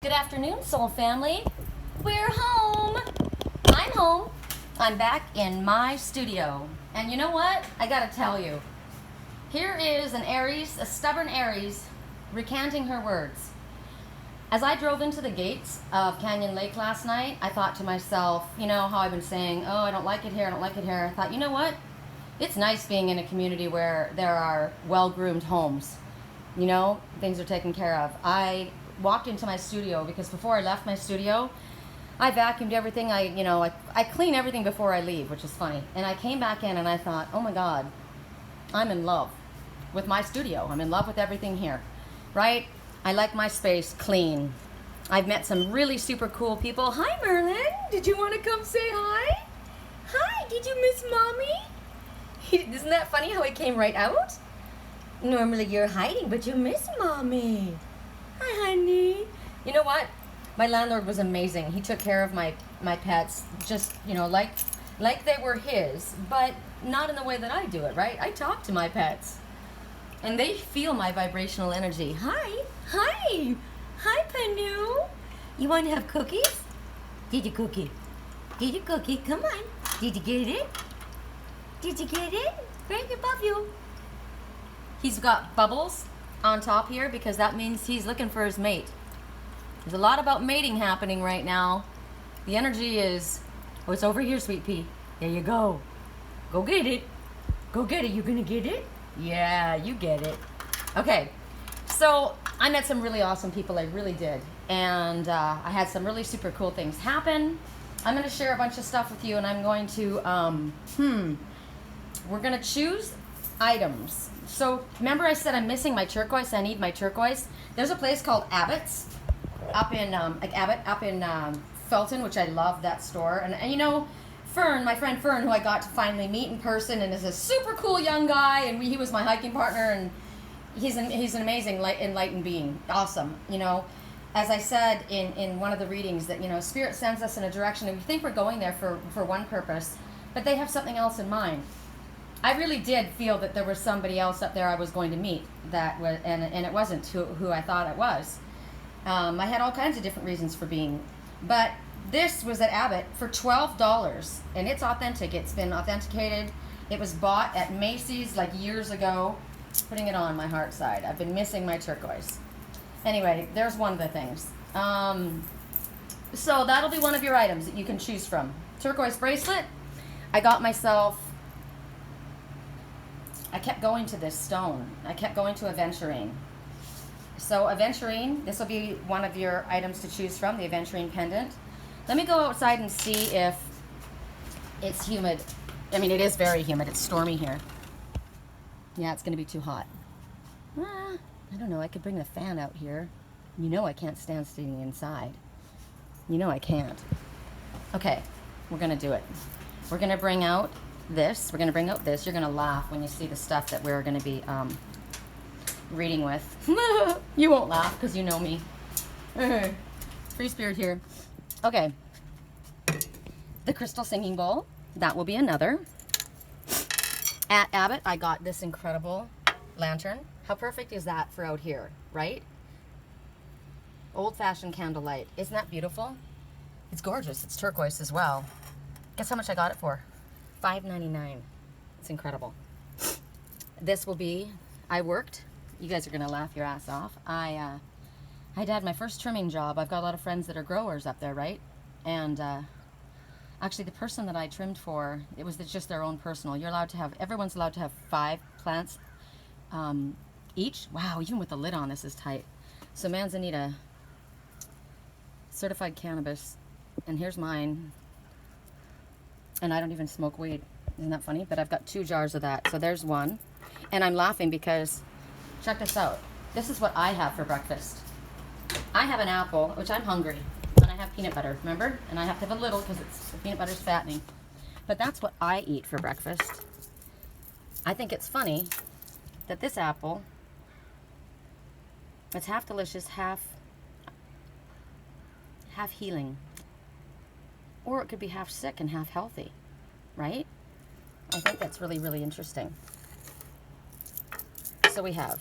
Good afternoon, soul family. We're home. I'm home. I'm back in my studio. And you know what? I gotta tell you. Here is an Aries, a stubborn Aries, recanting her words. As I drove into the gates of Canyon Lake last night, I thought to myself, you know how I've been saying, oh, I don't like it here, I don't like it here. I thought, you know what? It's nice being in a community where there are well-groomed homes. You know, things are taken care of. I walked into my studio because before I left my studio, I vacuumed everything. I clean everything before I leave, which is funny. And I came back in and I thought, oh my God, I'm in love with my studio. I'm in love with everything here, right? I like my space clean. I've met some really super cool people. Hi, Merlin. Did you want to come say hi? Hi, did you miss Mommy? Isn't that funny how he came right out? Normally you're hiding, but you miss Mommy. Hi, honey. You know what? My landlord was amazing. He took care of my pets, just, you know, like they were his, but not in the way that I do it, right? I talk to my pets, and they feel my vibrational energy. Hi. Hi. Hi, Panu. You want to have cookies? Did you cookie? Did you cookie? Come on. Did you get it? Did you get it? Right above you. He's got bubbles on top here because that means he's looking for his mate. There's a lot about mating happening right now. The energy is, oh, it's over here, sweet pea. There you go. Go get it. Go get it. You gonna get it? Yeah, you get it. Okay, so I met some really awesome people. I really did. And I had some really super cool things happen. I'm gonna share a bunch of stuff with you, and I'm going to, we're gonna choose items. So remember I said I'm missing my turquoise. I need my turquoise. There's a place called Abbott's up in Felton, which I love that store. And you know, Fern, my friend Fern, who I got to finally meet in person, and is a super cool young guy, and he was my hiking partner, and he's an amazing enlightened being. Awesome. You know, as I said in one of the readings, that, you know, Spirit sends us in a direction, and we think we're going there for one purpose, but they have something else in mind. I really did feel that there was somebody else up there I was going to meet that was, and it wasn't who I thought it was. I had all kinds of different reasons for being, but this was at Abbott for $12, and it's authentic. It's been authenticated. It was bought at Macy's like years ago. Putting it on my heart side. I've been missing my turquoise. Anyway, there's one of the things. So that'll be one of your items that you can choose from. Turquoise bracelet. I got myself, I kept going to this stone. I kept going to aventurine. So aventurine, this will be one of your items to choose from, the aventurine pendant. Let me go outside and see if it's humid. I mean, it is very humid. It's stormy here. Yeah, it's going to be too hot. I don't know. I could bring the fan out here. You know I can't stand staying inside. You know I can't. Okay, we're going to do it. We're going to bring out this. We're going to bring out this. You're going to laugh when you see the stuff that we're going to be reading with. You won't laugh because you know me. Free spirit here. Okay. The crystal singing bowl. That will be another. At Abbott, I got this incredible lantern. How perfect is that for out here, right? Old-fashioned candlelight. Isn't that beautiful? It's gorgeous. It's turquoise as well. Guess how much I got it for? $5.99. It's incredible. This will be, I worked. You guys are going to laugh your ass off. I had my first trimming job. I've got a lot of friends that are growers up there, right? And actually, the person that I trimmed for, it was just their own personal. You're allowed to have, everyone's allowed to have 5 plants each. Wow, even with the lid on, this is tight. So Manzanita, certified cannabis, and here's mine. And I don't even smoke weed. Isn't that funny? But I've got 2 jars of that. So there's one. And I'm laughing because, check this out. This is what I have for breakfast. I have an apple, which I'm hungry. And I have peanut butter, remember? And I have to have a little because the peanut butter's fattening. But that's what I eat for breakfast. I think it's funny that this apple, it's half delicious, half healing. Or it could be half sick and half healthy, right? I think that's really, really interesting. So we have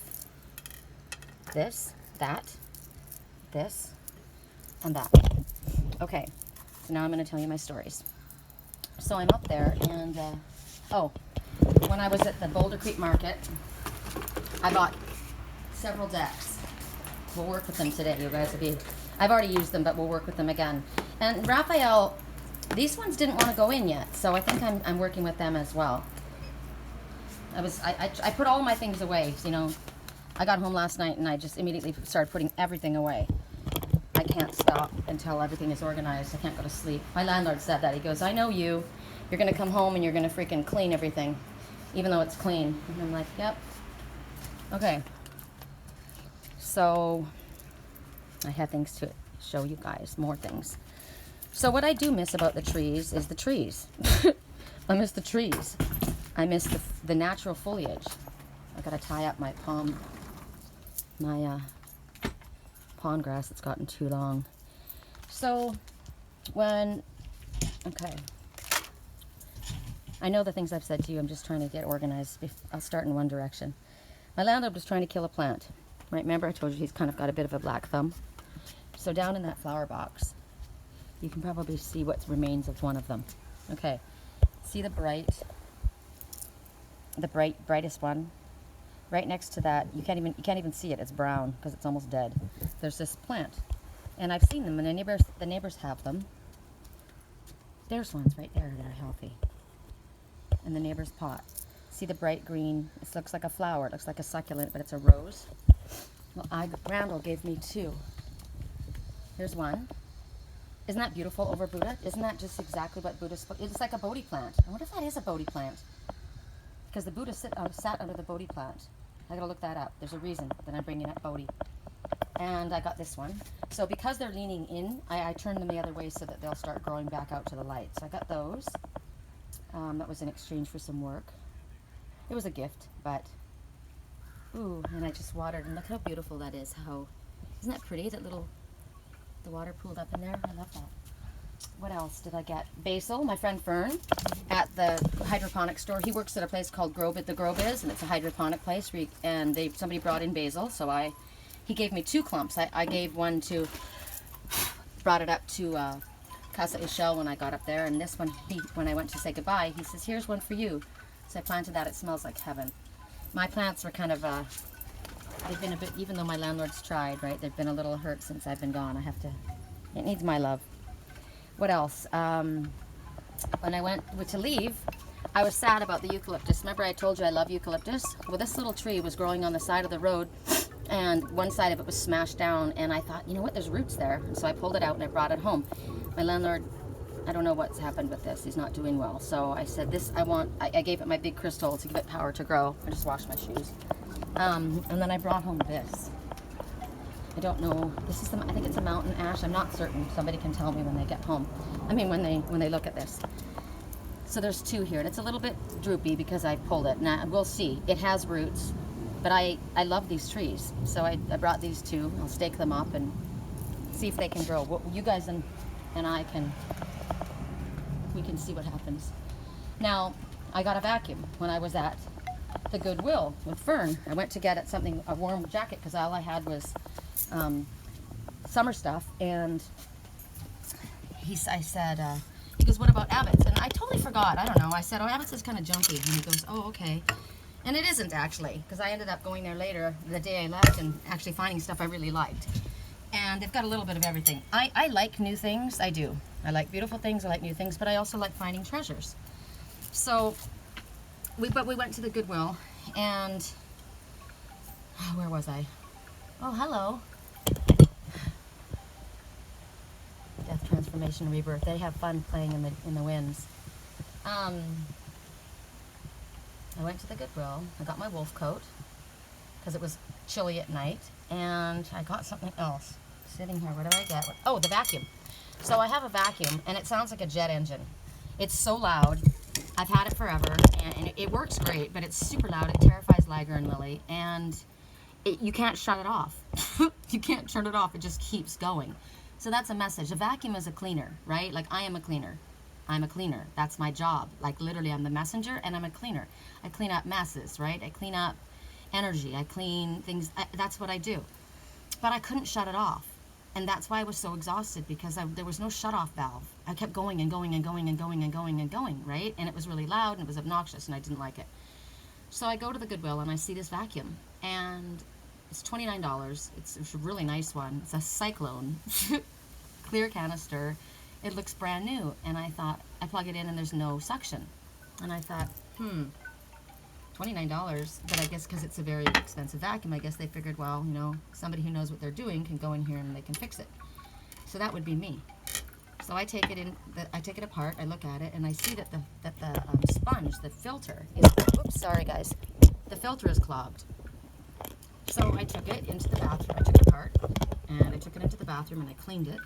this, that, this, I'm back. Okay, so now I'm going to tell you my stories. So I'm up there, and when I was at the Boulder Creek Market, I bought several decks. We'll work with them today. You guys will be. I've already used them, but we'll work with them again. And Raphael, these ones didn't want to go in yet, so I think I'm working with them as well. I put all my things away. You know, I got home last night and I just immediately started putting everything away. I can't stop until everything is organized. I can't go to sleep. My landlord said that. He goes, I know you. You're going to come home and you're going to freaking clean everything, even though it's clean. And I'm like, yep. Okay. So I had things to show you guys, more things. So what I do miss about the trees is the trees. I miss the trees. I miss the natural foliage. I gotta tie up my pond grass that's gotten too long. So okay. I know the things I've said to you, I'm just trying to get organized. I'll start in one direction. My landlord was trying to kill a plant. Right, remember I told you he's kind of got a bit of a black thumb. So down in that flower box, you can probably see what remains of one of them. Okay, see the brightest one? Right next to that, you can't even see it, it's brown because it's almost dead. There's this plant. And I've seen them, and the neighbors have them. There's ones right there that are healthy. In the neighbor's pot. See the bright green? It looks like a flower, it looks like a succulent, but it's a rose. Well, Randall gave me two. Here's one. Isn't that beautiful over Buddha? Isn't that just exactly what Buddha spoke? It's like a Bodhi plant. I wonder if that is a Bodhi plant. Because the Buddha sat under the Bodhi plant. I gotta look that up. There's a reason that I'm bringing up Bodhi. And I got this one. So because they're leaning in, I turned them the other way so that they'll start growing back out to the light. So I got those. That was in exchange for some work. It was a gift, but ooh, and I just watered, and look how beautiful that is. Isn't that pretty? That the water pooled up in there. I love that. What else did I get? Basil, my friend Fern at the hydroponic store. He works at a place called The Grow Biz, and it's a hydroponic place. Somebody brought in basil, so he gave me 2 clumps. I gave one brought it up to Casa Ishel when I got up there, and this one, when I went to say goodbye, he says, here's one for you. So I planted that. It smells like heaven. My plants were kind of, they've been a bit, even though my landlord's tried, right, they've been a little hurt since I've been gone. It needs my love. What else? When I went to leave, I was sad about the eucalyptus. Remember I told you I love eucalyptus? Well, this little tree was growing on the side of the road, and one side of it was smashed down, and I thought, you know what, there's roots there. And so I pulled it out and I brought it home. My landlord, I don't know what's happened with this. He's not doing well. So I said, I gave it my big crystal to give it power to grow. I just washed my shoes. And then I brought home this. I don't know. I think it's a mountain ash. I'm not certain. Somebody can tell me when they get home. I mean, when they look at this. So there's 2 here, and it's a little bit droopy because I pulled it. Now we'll see. It has roots, but I love these trees. So I brought these 2. I'll stake them up and see if they can grow. Well, you guys and I we can see what happens. Now, I got a vacuum when I was at the Goodwill with Fern. I went to get a warm jacket because all I had was summer stuff, and he goes, what about Abbott's? And I totally forgot. I don't know. I said, oh, Abbott's is kind of junky. And he goes, oh, okay. And it isn't actually, because I ended up going there later, the day I left, and actually finding stuff I really liked. And they've got a little bit of everything. I like new things. I do. I like beautiful things. I like new things, but I also like finding treasures. So we went to the Goodwill, and where was I? Oh, hello. Death, transformation, rebirth. They have fun playing in the winds. I went to the Goodwill. I got my wolf coat because it was chilly at night, and I got something else sitting here. What did I get? Oh, the vacuum. So I have a vacuum, and it sounds like a jet engine. It's so loud. I've had it forever, and it works great, but it's super loud. It terrifies Liger and Lily, and you can't shut it off. You can't turn it off. It just keeps going. So that's a message. A vacuum is a cleaner, right? Like, I am a cleaner. I'm a cleaner. That's my job. Like, literally, I'm the messenger, and I'm a cleaner. I clean up messes, right? I clean up energy. I clean things. That's what I do. But I couldn't shut it off. And that's why I was so exhausted, because there was no shut-off valve. I kept going and going and going and going and going and going, right? And it was really loud and it was obnoxious and I didn't like it. So I go to the Goodwill and I see this vacuum, and it's $29. It's a really nice one. It's a Cyclone, clear canister. It looks brand new. And I thought, I plug it in and there's no suction. And I thought, $29, but I guess because it's a very expensive vacuum, I guess they figured, well, you know, somebody who knows what they're doing can go in here and they can fix it. So that would be me. So I take it I take it apart, I look at it, and I see that the sponge, the filter, oops, sorry guys, the filter is clogged. So I took it into the bathroom, I took it apart, and I took it into the bathroom and I cleaned it,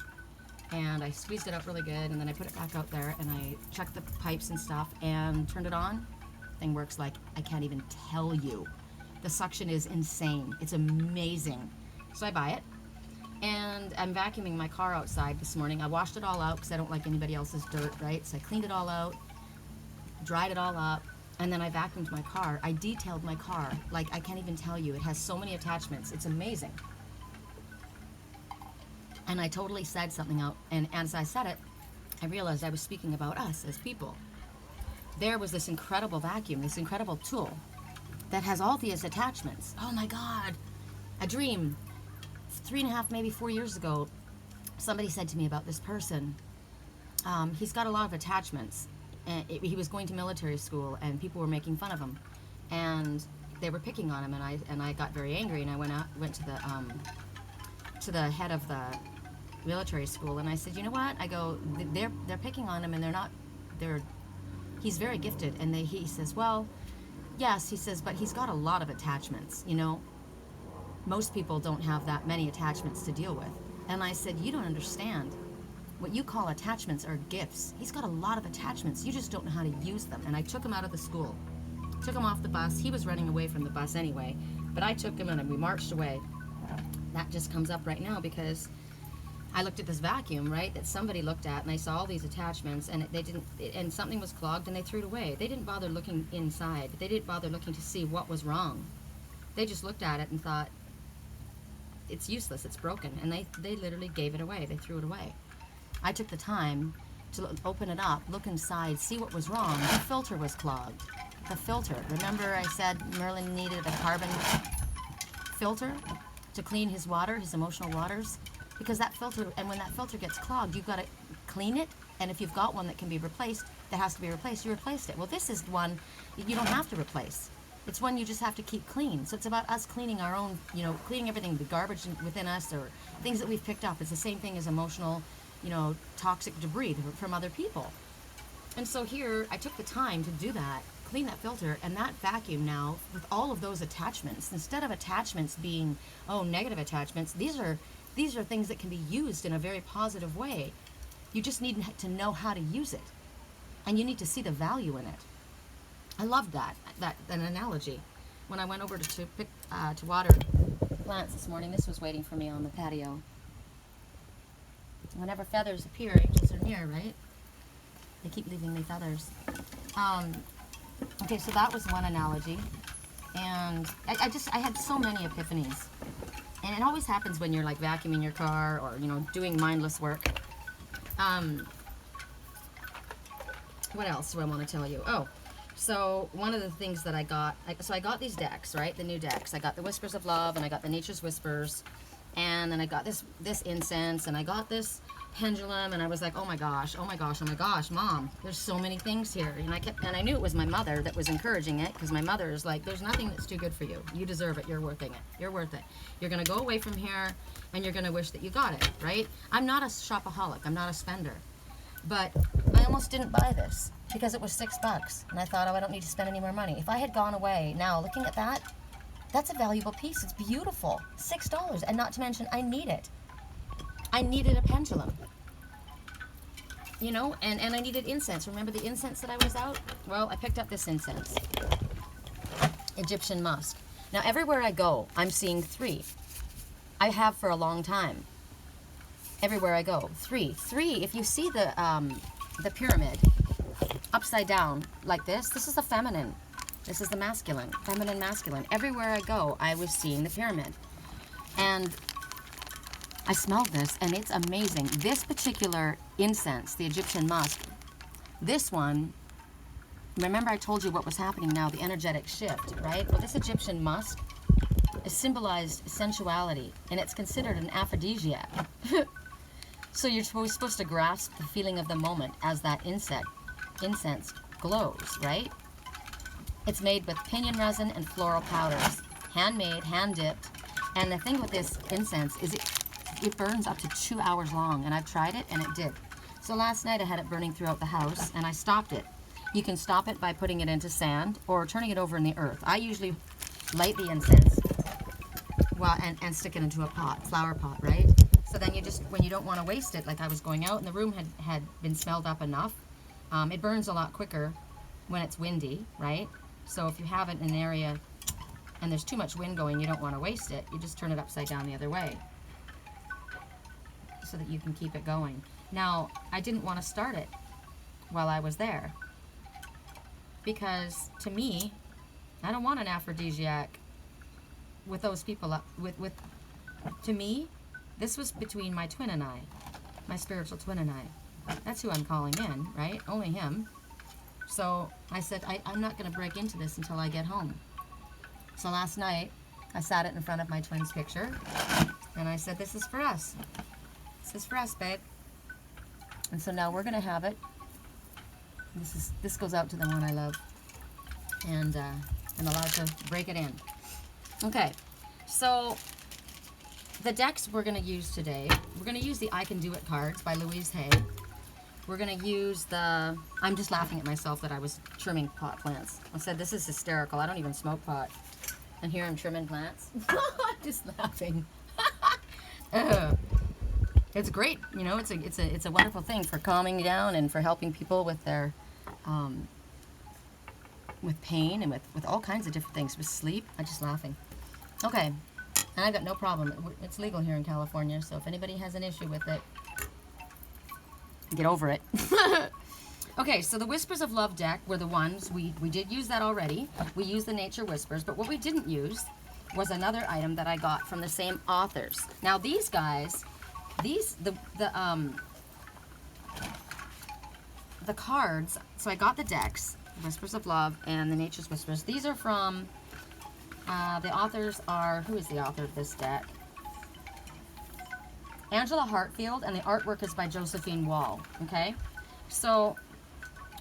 and I squeezed it up really good, and then I put it back out there, and I checked the pipes and stuff, and turned it on. Thing works like I can't even tell you. The suction is insane. It's amazing. So I buy it, and I'm vacuuming my car outside this morning. I washed it all out because I don't like anybody else's dirt, right? So I cleaned it all out, dried it all up, and then I vacuumed my car. I detailed my car like I can't even tell you. It has so many attachments. It's amazing. And I totally said something out, and as I said it, I realized I was speaking about us as people. There was this incredible vacuum, this incredible tool that has all these attachments. Oh my God, a dream. 3.5, maybe 4 years ago, somebody said to me about this person. He's got a lot of attachments. And he was going to military school, and people were making fun of him, and they were picking on him, and I got very angry, and I went to the head of the military school, and I said, you know what? I go, they're picking on him, and he's very gifted. And he says, well, yes, he says, but he's got a lot of attachments, you know. Most people don't have that many attachments to deal with. And I said, you don't understand. What you call attachments are gifts. He's got a lot of attachments. You just don't know how to use them. And I took him out of the school. Took him off the bus. He was running away from the bus anyway. But I took him and we marched away. That just comes up right now because I looked at this vacuum, right, that somebody looked at, and I saw all these attachments, and and something was clogged, and they threw it away. They didn't bother looking inside. They didn't bother looking to see what was wrong. They just looked at it and thought, it's useless, it's broken, and they literally gave it away. They threw it away. I took the time to open it up, look inside, see what was wrong. The filter was clogged. The filter. Remember I said Merlin needed a carbon filter to clean his water, his emotional waters? Because that filter, and when that filter gets clogged, you've got to clean it, and if you've got one that can be replaced, that has to be replaced, you replaced it. Well, this is one you don't have to replace. It's one you just have to keep clean. So it's about us cleaning our own, you know, cleaning everything, the garbage within us or things that we've picked up. It's the same thing as emotional, you know, toxic debris from other people. And so here, I took the time to do that, clean that filter, and that vacuum now, with all of those attachments, instead of attachments being, oh, negative attachments, these are things that can be used in a very positive way. You just need to know how to use it. And you need to see the value in it. I loved an analogy. When I went over to water plants this morning, this was waiting for me on the patio. Whenever feathers appear, angels are near, right? They keep leaving me feathers. Okay, so that was one analogy. And I had so many epiphanies. And it always happens when you're like vacuuming your car or, you know, doing mindless work. What else do I want to tell you? Oh, so one of the things that I got, I got these decks, right? The new decks. I got the Whispers of Love, and I got the Nature's Whispers, and then I got this incense, and I got this pendulum, and I was like, oh my gosh, Mom, there's so many things here. And I knew it was my mother that was encouraging it, because my mother is like, there's nothing that's too good for you. You deserve it. You're worth it. You're worth it. You're going to go away from here, and you're going to wish that you got it, right? I'm not a shopaholic. I'm not a spender. But I almost didn't buy this because it was $6, and I thought, oh, I don't need to spend any more money. If I had gone away, now looking at that, that's a valuable piece. It's beautiful. $6, and not to mention, I need it. I needed a pendulum, you know, and I needed incense. Remember the incense that I was out? Well, I picked up this incense, Egyptian musk. Now, everywhere I go, I'm seeing 3. I have for a long time. Everywhere I go, 3. If you see the pyramid upside down like this is the feminine. This is the masculine, feminine, masculine. Everywhere I go, I was seeing the pyramid. And I smelled this, and it's amazing. This particular incense, the Egyptian musk, this one, remember I told you what was happening now, the energetic shift, right? Well, this Egyptian musk is symbolized sensuality, and it's considered an aphrodisiac. So you're supposed to grasp the feeling of the moment as that incense glows, right? It's made with pinyon resin and floral powders, handmade, hand-dipped. And the thing with this incense is it burns up to 2 hours long, and I've tried it, and it did. So last night I had it burning throughout the house, and I stopped it. You can stop it by putting it into sand or turning it over in the earth. I usually light the incense and stick it into a pot, flower pot, right? So then you just, when you don't want to waste it, like I was going out and the room had been smelled up enough, it burns a lot quicker when it's windy, right? So if you have it in an area and there's too much wind going, you don't want to waste it, you just turn it upside down the other way so that you can keep it going. Now, I didn't want to start it while I was there because to me, I don't want an aphrodisiac with those people up, to me, this was between my twin and I, my spiritual twin and I. That's who I'm calling in, right? Only him. So I said, I'm not going to break into this until I get home. So last night, I sat it in front of my twin's picture, and I said, this is for us. This is for us, babe. And so now we're going to have it. This goes out to the one I love. And I'm allowed to break it in. Okay, so the decks we're going to use today, we're going to use the I Can Do It cards by Louise Hay. We're going to use the, I'm just laughing at myself that I was trimming pot plants. I said, this is hysterical. I don't even smoke pot. And here I'm trimming plants. I'm just laughing. It's great, you know, it's a wonderful thing for calming down and for helping people with their, with pain and with all kinds of different things, with sleep. I'm just laughing. Okay, and I've got no problem. It's legal here in California, so if anybody has an issue with it, get over it. Okay, so the Whispers of Love deck were the ones, we did use that already. We used the Nature Whispers, but what we didn't use was another item that I got from the same authors. Now these guys, the cards, so I got the decks, Whispers of Love and the Nature's Whispers. These are from, the authors are, who is the author of this deck? Angela Hartfield, and the artwork is by Josephine Wall, okay? So,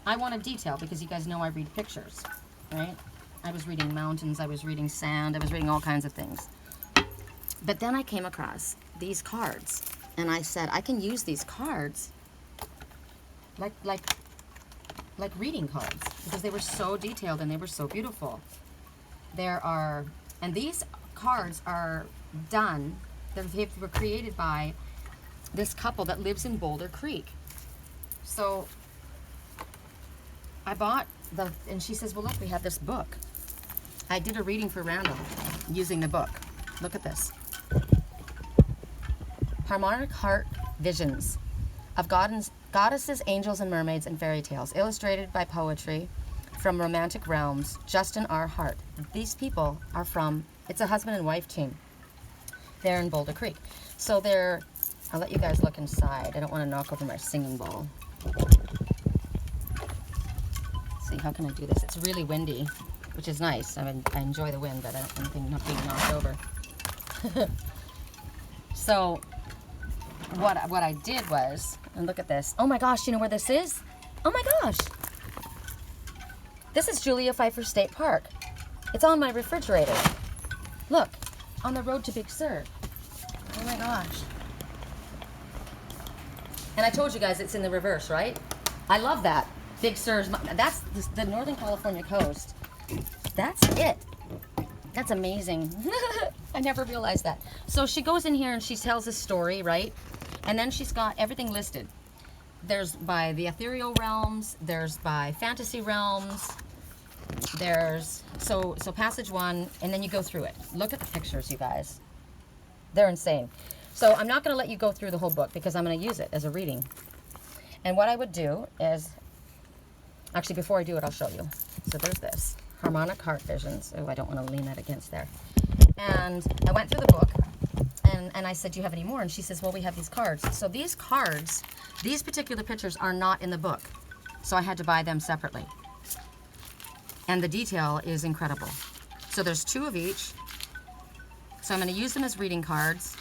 I want a detail because you guys know I read pictures, right? I was reading mountains, I was reading sand, I was reading all kinds of things. But then I came across these cards, and I said, I can use these cards like reading cards because they were so detailed and they were so beautiful. And these cards are done, they were created by this couple that lives in Boulder Creek. So I bought and she says, well, look, we have this book. I did a reading for Randall using the book. Look at this. Harmonic Heart Visions of Goddesses, Angels, and Mermaids and Fairy Tales, illustrated by poetry from Romantic Realms, Justin R. Hart. These people are from, it's a husband and wife team. They're in Boulder Creek. So I'll let you guys look inside. I don't want to knock over my singing bowl. Let's see, how can I do this? It's really windy, which is nice. I mean, I enjoy the wind, but I don't think not being knocked over. So what I did was, and look at this. Oh my gosh, you know where this is? Oh my gosh. This is Julia Pfeiffer State Park. It's on my refrigerator. Look, on the road to Big Sur. Oh my gosh. And I told you guys it's in the reverse, right? I love that. Big Sur's, that's the Northern California coast. That's it. That's amazing. I never realized that. So she goes in here and she tells a story, right? And then she's got everything listed. There's by the ethereal realms, there's by fantasy realms, there's, so passage 1, and then you go through it. Look at the pictures, you guys. They're insane. So I'm not going to let you go through the whole book because I'm going to use it as a reading. And what I would do is, actually before I do it, I'll show you. So there's this, Harmonic Heart Visions. Oh, I don't want to lean that against there. And I went through the book, and I said, do you have any more? And she says, well, we have these cards. So these cards, these particular pictures are not in the book. So I had to buy them separately. And the detail is incredible. So there's 2 of each. So I'm going to use them as reading cards,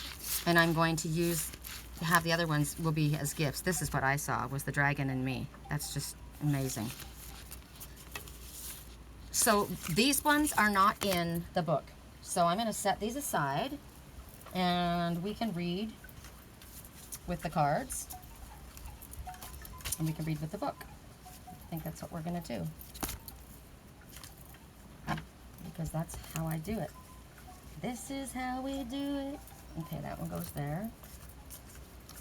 and I'm going to have the other ones will be as gifts. This is what I saw, was the dragon and me. That's just amazing. So these ones are not in the book. So I'm going to set these aside, and we can read with the cards, and we can read with the book. I think that's what we're going to do, because that's how I do it. This is how we do it. Okay, that one goes there.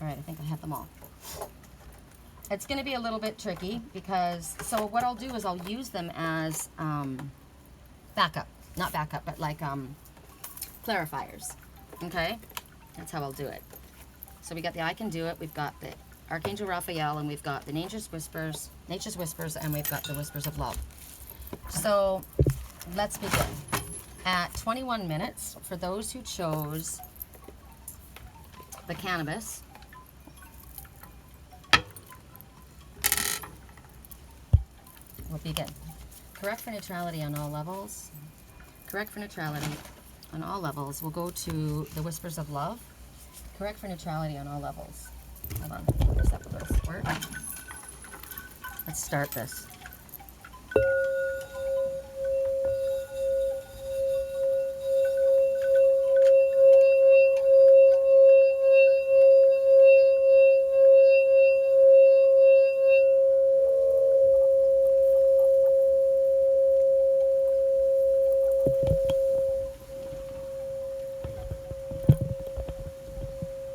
All right, I think I have them all. It's going to be a little bit tricky because, so what I'll do is I'll use them as backup. Not backup, but like clarifiers. Okay? That's how I'll do it. So we got the I Can Do It, we've got the Archangel Raphael, and we've got the Nature's Whispers, and we've got the Whispers of Love. So let's begin. At 21 minutes, for those who chose the cannabis, we'll begin. Correct for neutrality on all levels. Correct for neutrality on all levels. We'll go to the Whispers of Love. Correct for neutrality on all levels. Hold on, put this up a little squirt. Let's start this.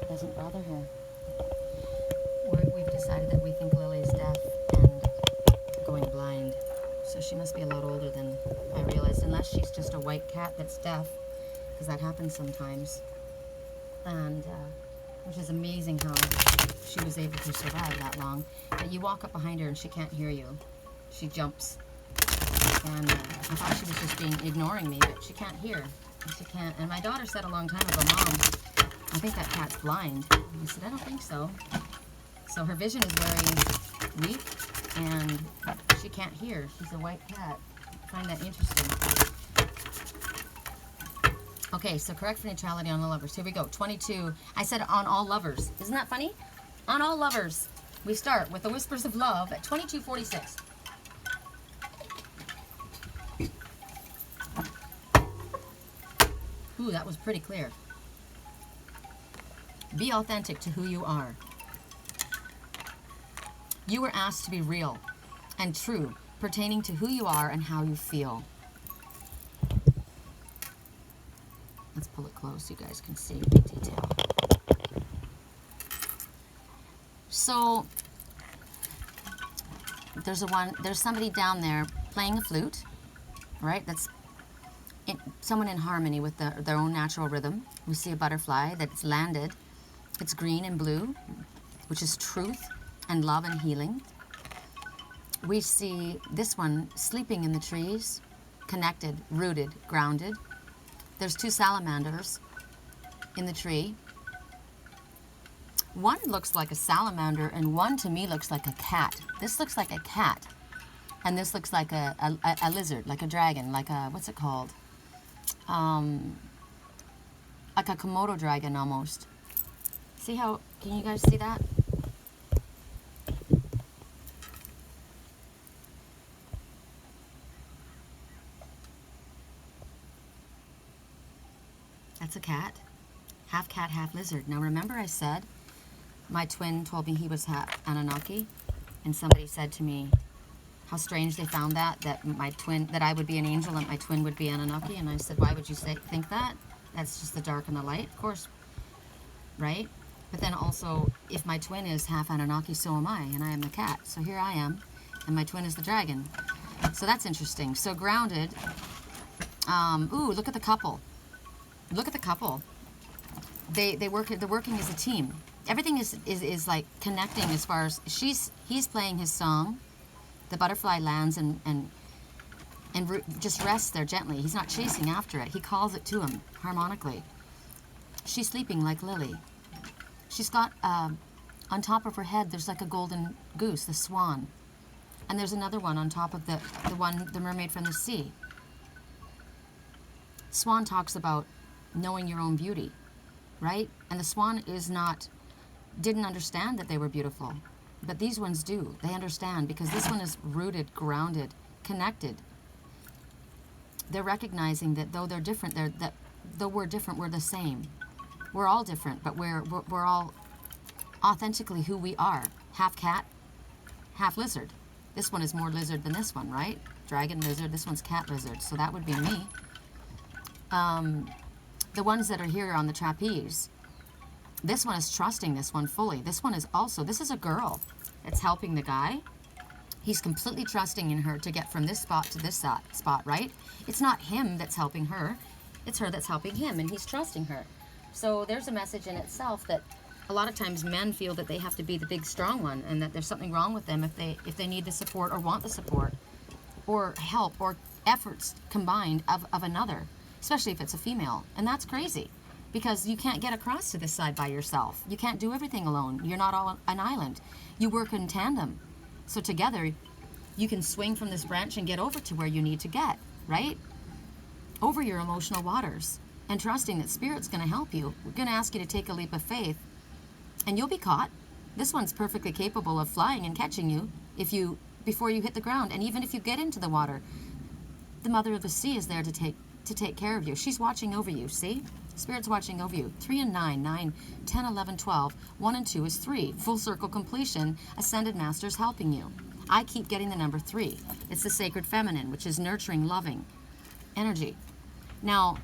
Doesn't bother her. We've decided that we think Lily's deaf and going blind, so she must be a lot older than I realized, unless she's just a white cat that's deaf, because that happens sometimes. And which is amazing how she was able to survive that long. But you walk up behind her and she can't hear you. She jumps. And I thought she was just ignoring me, but she can't hear. She can't. And my daughter said a long time ago, Mom, I think that cat's blind. And I said, I don't think so. So her vision is very weak, and she can't hear. She's a white cat. I find that interesting. Okay, so correct for neutrality on all lovers. Here we go. 22. I said on all lovers. Isn't that funny? On all lovers. We start with the Whispers of Love at 22:46. Ooh, that was pretty clear. Be authentic to who you are. You were asked to be real and true, pertaining to who you are and how you feel. Let's pull it close so you guys can see the detail. So there's somebody down there playing a flute, right? That's someone in harmony with their own natural rhythm. We see a butterfly that's landed. It's green and blue, which is truth and love and healing. We see this one sleeping in the trees, connected, rooted, grounded. There's 2 salamanders in the tree. One looks like a salamander, and one to me looks like a cat. This looks like a cat, and this looks like a lizard, like a dragon, like a, what's it called? Like a Komodo dragon almost. See how, can you guys see that? That's a cat, half lizard. Now remember I said my twin told me he was half Anunnaki, and somebody said to me how strange they found that my twin, that I would be an angel and my twin would be Anunnaki, and I said, why would you think that? That's just the dark and the light, of course, right? But then also, if my twin is half Anunnaki, so am I, and I am the cat. So here I am, and my twin is the dragon. So that's interesting. So grounded. Ooh, look at the couple. Look at the couple. They're working as a team. Everything is like connecting as far as he's playing his song. The butterfly lands and just rests there gently. He's not chasing after it. He calls it to him harmonically. She's sleeping like Lily. She's got, on top of her head, there's like a golden goose, the swan. And there's another one on top of the mermaid from the sea. Swan talks about knowing your own beauty, right? And the swan didn't understand that they were beautiful. But these ones do. They understand, because this one is rooted, grounded, connected. They're recognizing that though they're different, though we're different, we're the same. We're all different, but we're all authentically who we are. Half cat, half lizard. This one is more lizard than this one, right? Dragon lizard, this one's cat lizard, so that would be me. The ones that are here on the trapeze, this one is trusting this one fully. This one is also, this is a girl that's helping the guy. He's completely trusting in her to get from this spot to this spot, right? It's not him that's helping her. It's her that's helping him, and he's trusting her. So there's a message in itself that a lot of times men feel that they have to be the big strong one, and that there's something wrong with them if they need the support or want the support or help or efforts combined of another, especially if it's a female. And that's crazy, because you can't get across to this side by yourself. You can't do everything alone. You're not all an island. You work in tandem. So together, you can swing from this branch and get over to where you need to get, right? Over your emotional waters, and trusting that Spirit's going to help you. We're going to ask you to take a leap of faith, and you'll be caught. This one's perfectly capable of flying and catching you before you hit the ground. And even if you get into the water, the Mother of the Sea is there to take care of you. She's watching over you, see? Spirit's watching over you. 3 and 9, 9, 10, 11, 12. 1 and 2 is 3. Full circle completion. Ascended Masters helping you. I keep getting the number 3. It's the sacred feminine, which is nurturing, loving energy. Now,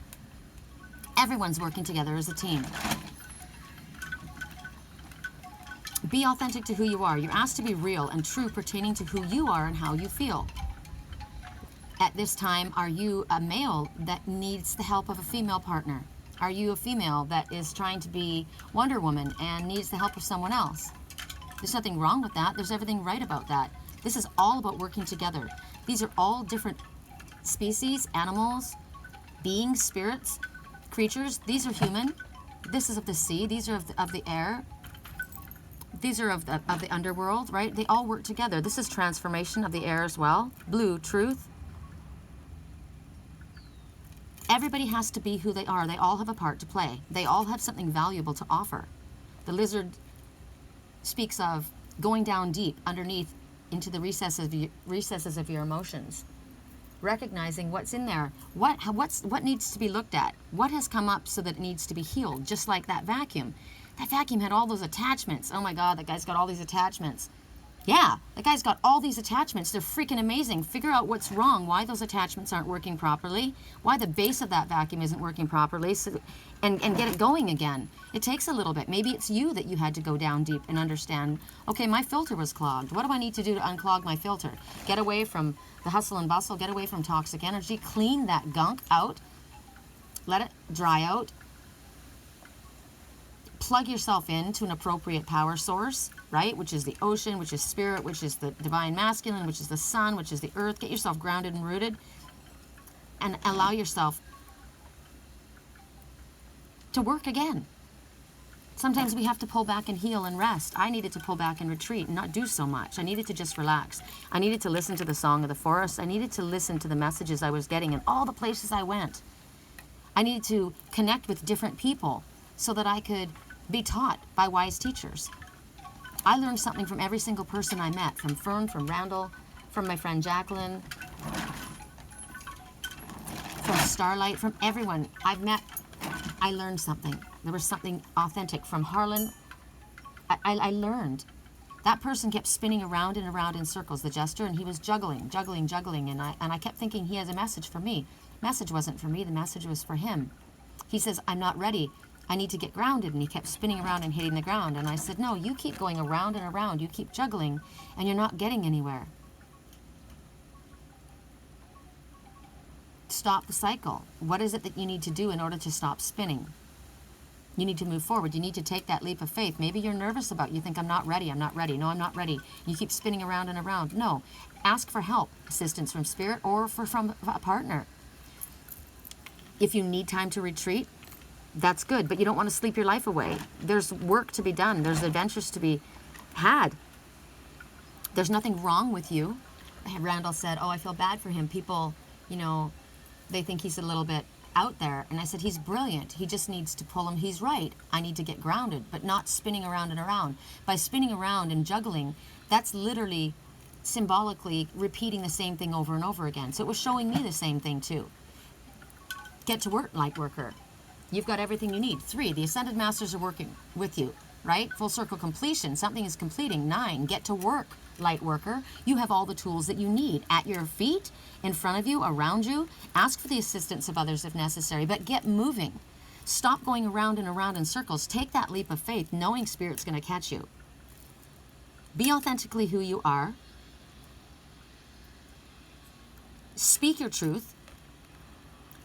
everyone's working together as a team. Be authentic to who you are. You're asked to be real and true pertaining to who you are and how you feel. At this time, are you a male that needs the help of a female partner? Are you a female that is trying to be Wonder Woman and needs the help of someone else? There's nothing wrong with that. There's everything right about that. This is all about working together. These are all different species, animals, beings, spirits, creatures. These are human. This is of the sea. These are of the air. These are of the underworld, right? They all work together. This is transformation of the air as well. Blue, truth. Everybody has to be who they are. They all have a part to play. They all have something valuable to offer. The speaks of going down deep underneath into the recesses of your emotions, recognizing what's in there, what needs to be looked at, what has come up so that it needs to be healed. Just like that vacuum. That vacuum had all those attachments. Oh my God, that guy's got all these attachments. Yeah, that guy's got all these attachments. They're freaking amazing. Figure out what's wrong, why those attachments aren't working properly, why the base of that vacuum isn't working properly, and get it going again. It takes a little bit. Maybe it's you that you had to go down deep and understand, okay, my filter was clogged. What do I need to do to unclog my filter? Get away from the hustle and bustle, get away from toxic energy, clean that gunk out, let it dry out, plug yourself into an appropriate power source, right? Which is the ocean, which is spirit, which is the divine masculine, which is the sun, which is the earth. Get yourself grounded and rooted and allow yourself to work again. Sometimes we have to pull back and heal and rest. I needed to pull back and retreat and not do so much. I needed to just relax. I needed to listen to the song of the forest. I needed to listen to the messages I was getting in all the places I went. I needed to connect with different people so that I could be taught by wise teachers. I learned something from every single person I met, from Fern, from Randall, from my friend Jacqueline, from Starlight, from everyone I've met. I learned something. There was something authentic from Harlan. I learned. That person kept spinning around and around in circles, the jester, and he was juggling, and I kept thinking he has a message for me. The message wasn't for me, the message was for him. He says, I'm not ready. I need to get grounded. And he kept spinning around and hitting the ground. And I said, no, you keep going around and around. You keep juggling, and you're not getting anywhere. Stop the cycle. What is it that you need to do in order to stop spinning? You need to move forward. You need to take that leap of faith. Maybe you're nervous about it. You think, I'm not ready. I'm not ready. No, I'm not ready. You keep spinning around and around. No. Ask for help, assistance from spirit or from a partner. If you need time to retreat, That's good, but you don't want to sleep your life away. There's work to be done. There's adventures to be had. There's nothing wrong with you. Randall said, oh, I feel bad for him. People, you know, they think he's a little bit out there. And I said, he's brilliant. He just needs to pull him. He's right. I need to get grounded, but not spinning around and around. By spinning around and juggling, that's literally symbolically repeating the same thing over and over again. So it was showing me the same thing too. Get to work, light worker. You've got everything you need. 3, the Ascended Masters are working with you, right? Full circle completion. Something is completing. 9, get to work, light worker. You have all the tools that you need at your feet, in front of you, around you. Ask for the assistance of others if necessary, but get moving. Stop going around and around in circles. Take that leap of faith, knowing Spirit's going to catch you. Be authentically who you are. Speak your truth.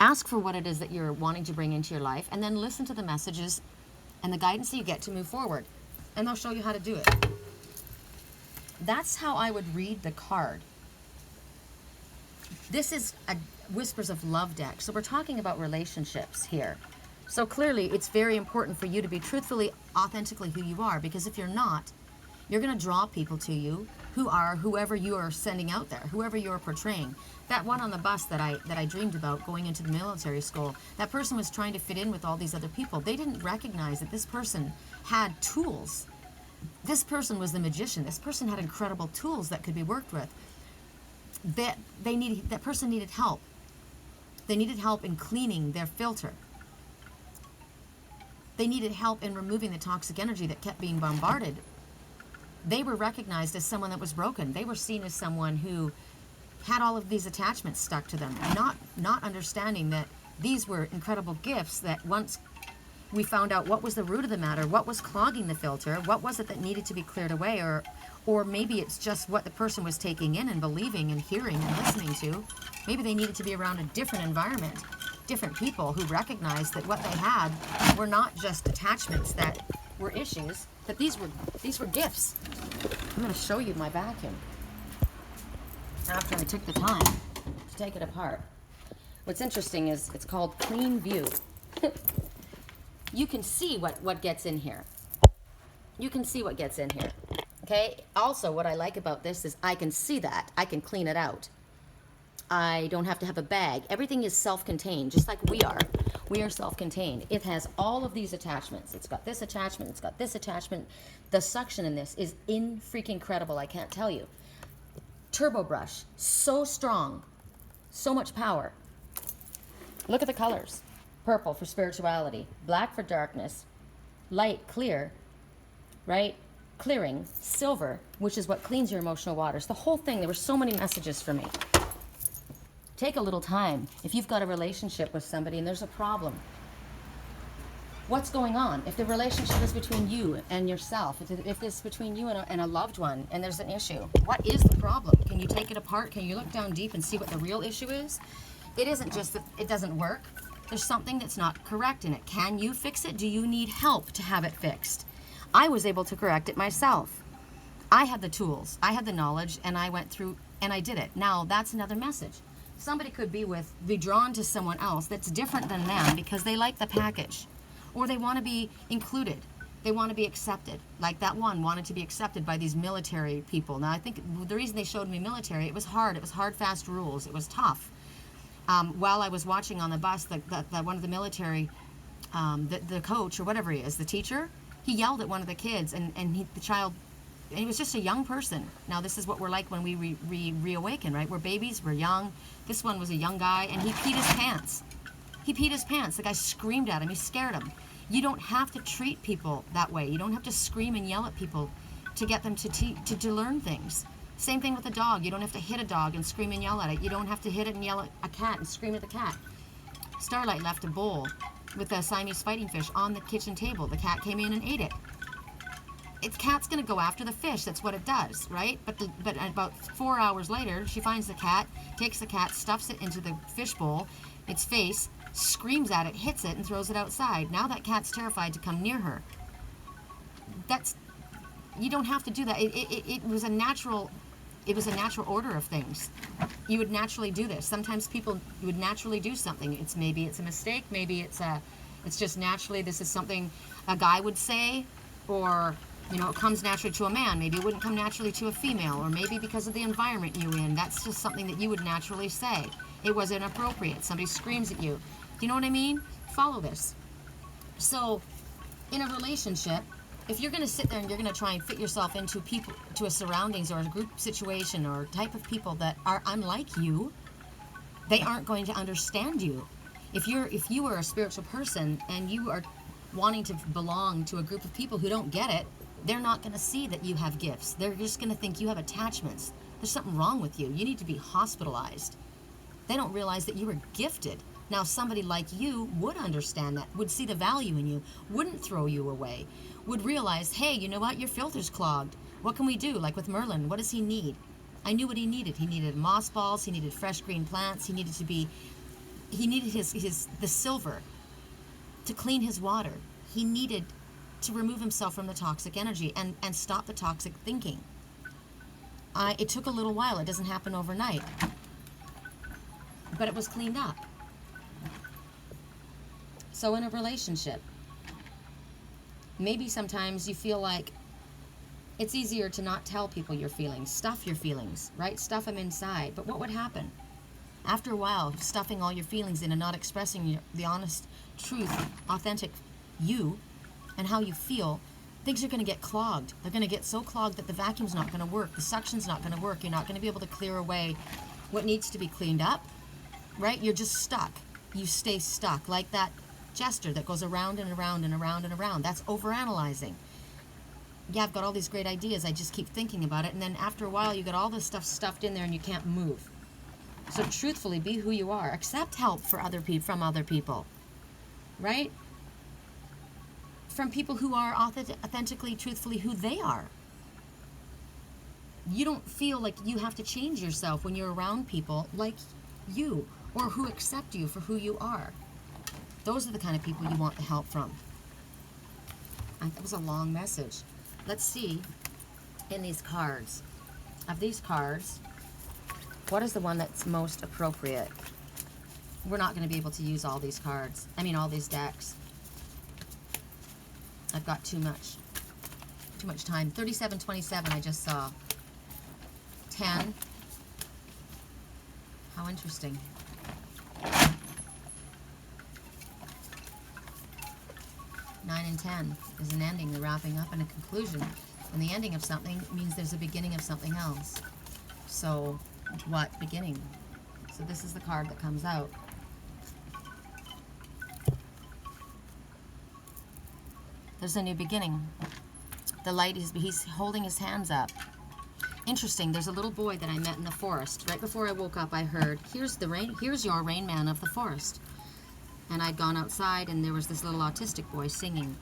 Ask for what it is that you're wanting to bring into your life, and then listen to the messages and the guidance that you get to move forward. And they'll show you how to do it. That's how I would read the card. This is a Whispers of Love deck. So we're talking about relationships here. So clearly it's very important for you to be truthfully, authentically who you are, because if you're not, you're going to draw people to you who are whoever you are sending out there, whoever you're portraying. That one on the bus that I dreamed about going into the military school, that person was trying to fit in with all these other people. They didn't recognize that this person had tools. This person was the magician. This person had incredible tools that could be worked with. That person needed help. They needed help in cleaning their filter. They needed help in removing the toxic energy that kept being bombarded. They were recognized as someone that was broken. They were seen as someone who had all of these attachments stuck to them, not understanding that these were incredible gifts that once we found out what was the root of the matter, what was clogging the filter, what was it that needed to be cleared away, or maybe it's just what the person was taking in and believing and hearing and listening to. Maybe they needed to be around a different environment, different people who recognized that what they had were not just attachments that were issues, that these were gifts. I'm going to show you my vacuum after I took the time to take it apart. What's interesting is it's called Clean View. You can see what gets in here. You can see what gets in here. Okay? Also, what I like about this is I can see that. I can clean it out. I don't have to have a bag. Everything is self-contained, just like we are. We are self-contained. It has all of these attachments. It's got this attachment. It's got this attachment. The suction in this is freaking-credible. I can't tell you. Turbo brush. So strong. So much power. Look at the colors. Purple for spirituality. Black for darkness. Light, clear. Right? Clearing. Silver, which is what cleans your emotional waters. The whole thing. There were so many messages for me. Take a little time. If you've got a relationship with somebody and there's a problem, what's going on? If the relationship is between you and yourself, if it's between you and a loved one and there's an issue, what is the problem? Can you take it apart? Can you look down deep and see what the real issue is? It isn't just that it doesn't work. There's something that's not correct in it. Can you fix it? Do you need help to have it fixed? I was able to correct it myself. I had the tools, I had the knowledge, and I went through and I did it. Now that's another message. Somebody could be drawn to someone else that's different than them because they like the package, or they want to be included. They want to be accepted. Like that one wanted to be accepted by these military people. Now I think the reason they showed me military, it was hard, fast rules. It was tough. While I was watching on the bus, that one of the military, the coach or whatever he is, the teacher, he yelled at one of the kids, and the child. And he was just a young person. Now this is what we're like when we reawaken, right? We're babies, we're young. This one was a young guy, and he peed his pants. He peed his pants. The guy screamed at him. He scared him. You don't have to treat people that way. You don't have to scream and yell at people to get them to learn things. Same thing with a dog. You don't have to hit a dog and scream and yell at it. You don't have to hit it and yell at a cat and scream at the cat. Starlight left a bowl with a Siamese fighting fish on the kitchen table. The cat came in and ate it. Its cat's going to go after the fish. That's what it does, right? But about 4 hours later, she finds the cat, takes the cat, stuffs it into the fish bowl, its face, screams at it, hits it, and throws it outside. Now that cat's terrified to come near her. You don't have to do that. It was a natural order of things. You would naturally do this. Sometimes you would naturally do something. Maybe it's a mistake. Maybe it's It's just naturally, this is something a guy would say, or, you know, it comes naturally to a man. Maybe it wouldn't come naturally to a female, or maybe because of the environment you're in, that's just something that you would naturally say. It was inappropriate. Somebody screams at you. Do you know what I mean? Follow this. So, in a relationship, if you're going to sit there and you're going to try and fit yourself into people, to a surroundings or a group situation or type of people that are unlike you, they aren't going to understand you. If you are a spiritual person and you are wanting to belong to a group of people who don't get it, they're not going to see that you have gifts. They're just going to think you have attachments. There's something wrong with you. You need to be hospitalized. They don't realize that you are gifted. Now, somebody like you would understand that, would see the value in you, wouldn't throw you away, would realize, hey, you know what, your filter's clogged. What can we do? Like with Merlin, what does he need? I knew what he needed. He needed moss balls, he needed fresh green plants, he needed the silver to clean his water. He needed to remove himself from the toxic energy and stop the toxic thinking. It took a little while. It doesn't happen overnight. But it was cleaned up. So in a relationship, maybe sometimes you feel like it's easier to not tell people your feelings, stuff your feelings, right? Stuff them inside. But what would happen? After a while, stuffing all your feelings in and not expressing the honest truth, authentic you, and how you feel, things are going to get clogged. They're going to get so clogged that the vacuum's not going to work. The suction's not going to work. You're not going to be able to clear away what needs to be cleaned up, right? You're just stuck. You stay stuck like that jester that goes around and around and around and around. That's overanalyzing. Yeah, I've got all these great ideas. I just keep thinking about it. And then after a while, you got all this stuff stuffed in there and you can't move. So truthfully, be who you are. Accept help from other people, right? From people who are authentically, truthfully who they are. You don't feel like you have to change yourself when you're around people like you or who accept you for who you are. Those are the kind of people you want the help from. That was a long message. Let's see in these cards. Of these cards, what is the one that's most appropriate? We're not going to be able to use all these cards. I mean, all these decks. I've got too much time. 3727 I just saw. 10. How interesting. 9 and 10 is an ending, the wrapping up and a conclusion. And the ending of something means there's a beginning of something else. So, what beginning? So this is the card that comes out. There's a new beginning. The light is, he's holding his hands up. Interesting, there's a little boy that I met in the forest. Right before I woke up, I heard, here's your Rain Man of the forest. And I'd gone outside and there was this little autistic boy singing.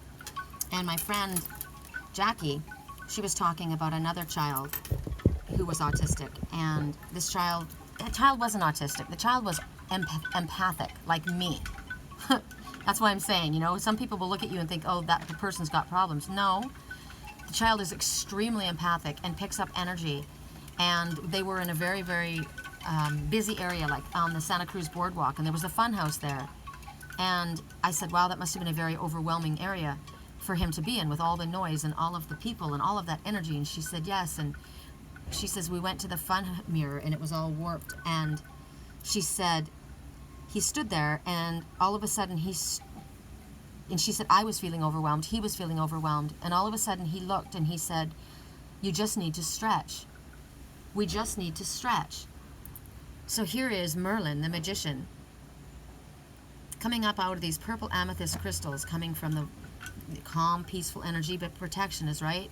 And my friend, Jackie, she was talking about another child who was autistic. And this child, the child wasn't autistic. The child was empathic, like me. That's why I'm saying, you know, some people will look at you and think, oh, that the person's got problems. No, the child is extremely empathic and picks up energy. And they were in a very, very busy area, like on the Santa Cruz boardwalk, and there was a fun house there. And I said, wow, that must have been a very overwhelming area for him to be in with all the noise and all of the people and all of that energy. And she said, yes. And she says, we went to the fun mirror and it was all warped. And she said, he stood there and all of a sudden and she said, I was feeling overwhelmed. He was feeling overwhelmed. And all of a sudden he looked and he said, you just need to stretch. We just need to stretch. So here is Merlin, the magician, coming up out of these purple amethyst crystals, coming from the calm, peaceful energy, but protection is right?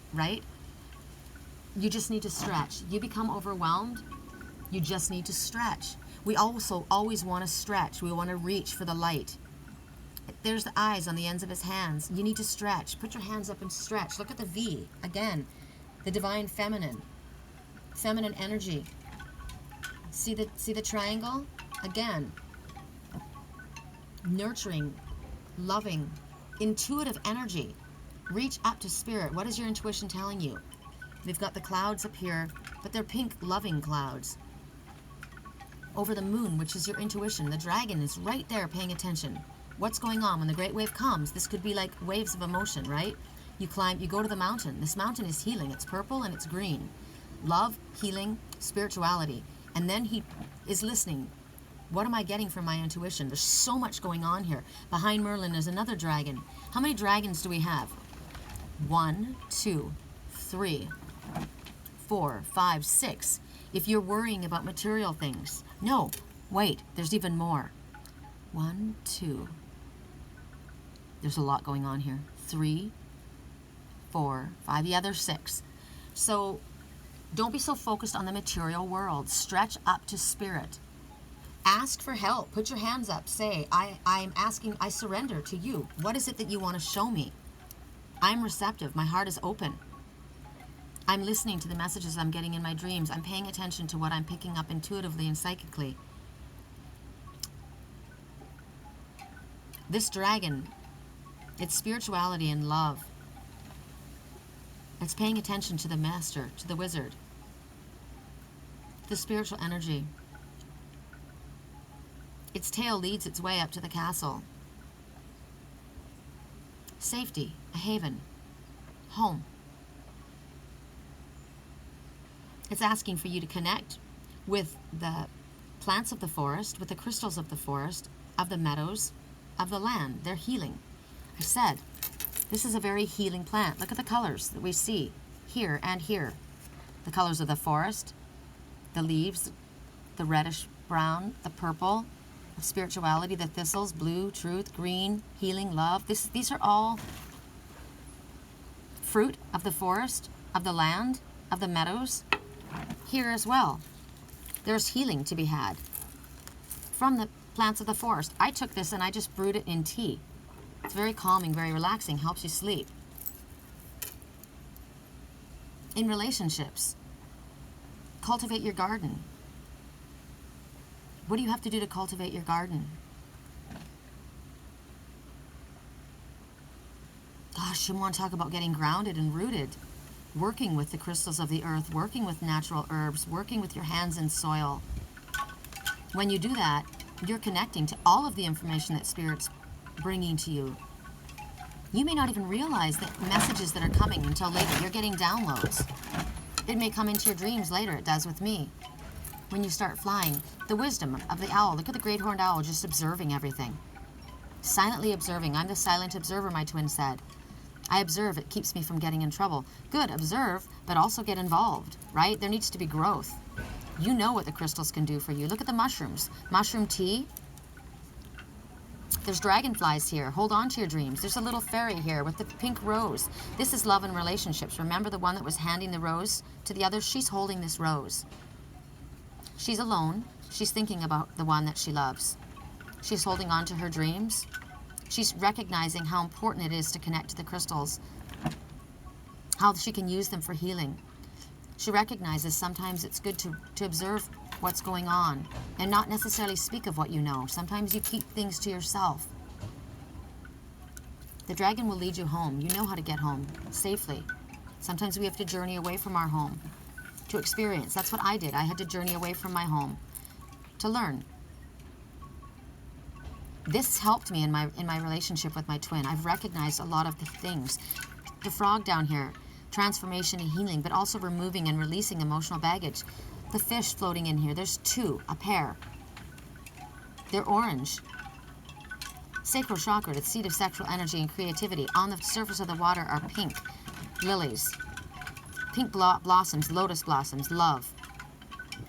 You just need to stretch. You become overwhelmed, you just need to stretch. We also always want to stretch. We want to reach for the light. There's the eyes on the ends of his hands. You need to stretch. Put your hands up and stretch. Look at the V. Again, the divine feminine energy. See the triangle? Again, nurturing, loving, intuitive energy. Reach up to spirit. What is your intuition telling you? We've got the clouds up here, but they're pink, loving clouds. Over the moon, which is your intuition. The dragon is right there paying attention. What's going on when the great wave comes? This could be like waves of emotion, right? You climb, you go to the mountain. This mountain is healing. It's purple and it's green. Love, healing, spirituality. And then he is listening. What am I getting from my intuition? There's so much going on here. Behind Merlin is another dragon. How many dragons do we have? 1, 2, 3, 4, 5, 6. If you're worrying about material things. No, wait, there's even more. 1, 2. There's a lot going on here. 3, 4, 5. Yeah, there's 6. So don't be so focused on the material world. Stretch up to spirit. Ask for help. Put your hands up. Say, I'm asking, I surrender to you. What is it that you want to show me? I'm receptive. My heart is open. I'm listening to the messages I'm getting in my dreams. I'm paying attention to what I'm picking up intuitively and psychically. This dragon, it's spirituality and love. It's paying attention to the master, to the wizard, the spiritual energy. Its tail leads its way up to the castle. Safety, a haven, home. It's asking for you to connect with the plants of the forest, with the crystals of the forest, of the meadows, of the land. They're healing. I said, this is a very healing plant. Look at the colors that we see here and here. The colors of the forest, the leaves, the reddish brown, the purple, of spirituality, the thistles, blue, truth, green, healing, love. These are all fruit of the forest, of the land, of the meadows. Here as well, there's healing to be had from the plants of the forest. I took this and I just brewed it in tea. It's very calming, very relaxing, helps you sleep. In relationships, cultivate your garden. What do you have to do to cultivate your garden? Gosh, you want to talk about getting grounded and rooted. Working with the crystals of the earth, working with natural herbs, working with your hands in soil. When you do that, you're connecting to all of the information that Spirit's bringing to you. You may not even realize the messages that are coming until later. You're getting downloads. It may come into your dreams later. It does with me. When you start flying, the wisdom of the owl. Look at the great horned owl just observing everything. Silently observing. I'm the silent observer, my twin said. I observe. It keeps me from getting in trouble. Good, observe, but also get involved, right? There needs to be growth. You know what the crystals can do for you. Look at the mushrooms. Mushroom tea. There's dragonflies here. Hold on to your dreams. There's a little fairy here with the pink rose. This is love and relationships. Remember the one that was handing the rose to the others? She's holding this rose. She's alone. She's thinking about the one that she loves. She's holding on to her dreams. She's recognizing how important it is to connect to the crystals, how she can use them for healing. She recognizes sometimes it's good to observe what's going on and not necessarily speak of what you know. Sometimes you keep things to yourself. The dragon will lead you home. You know how to get home safely. Sometimes we have to journey away from our home to experience. That's what I did. I had to journey away from my home to learn. This helped me in my relationship with my twin. I've recognized a lot of the things. The frog down here, transformation and healing, but also removing and releasing emotional baggage. The fish floating in here, there's two, a pair. They're orange. Sacral chakra, the seat of sexual energy and creativity. On the surface of the water are pink lilies. Pink blossoms, lotus blossoms, love.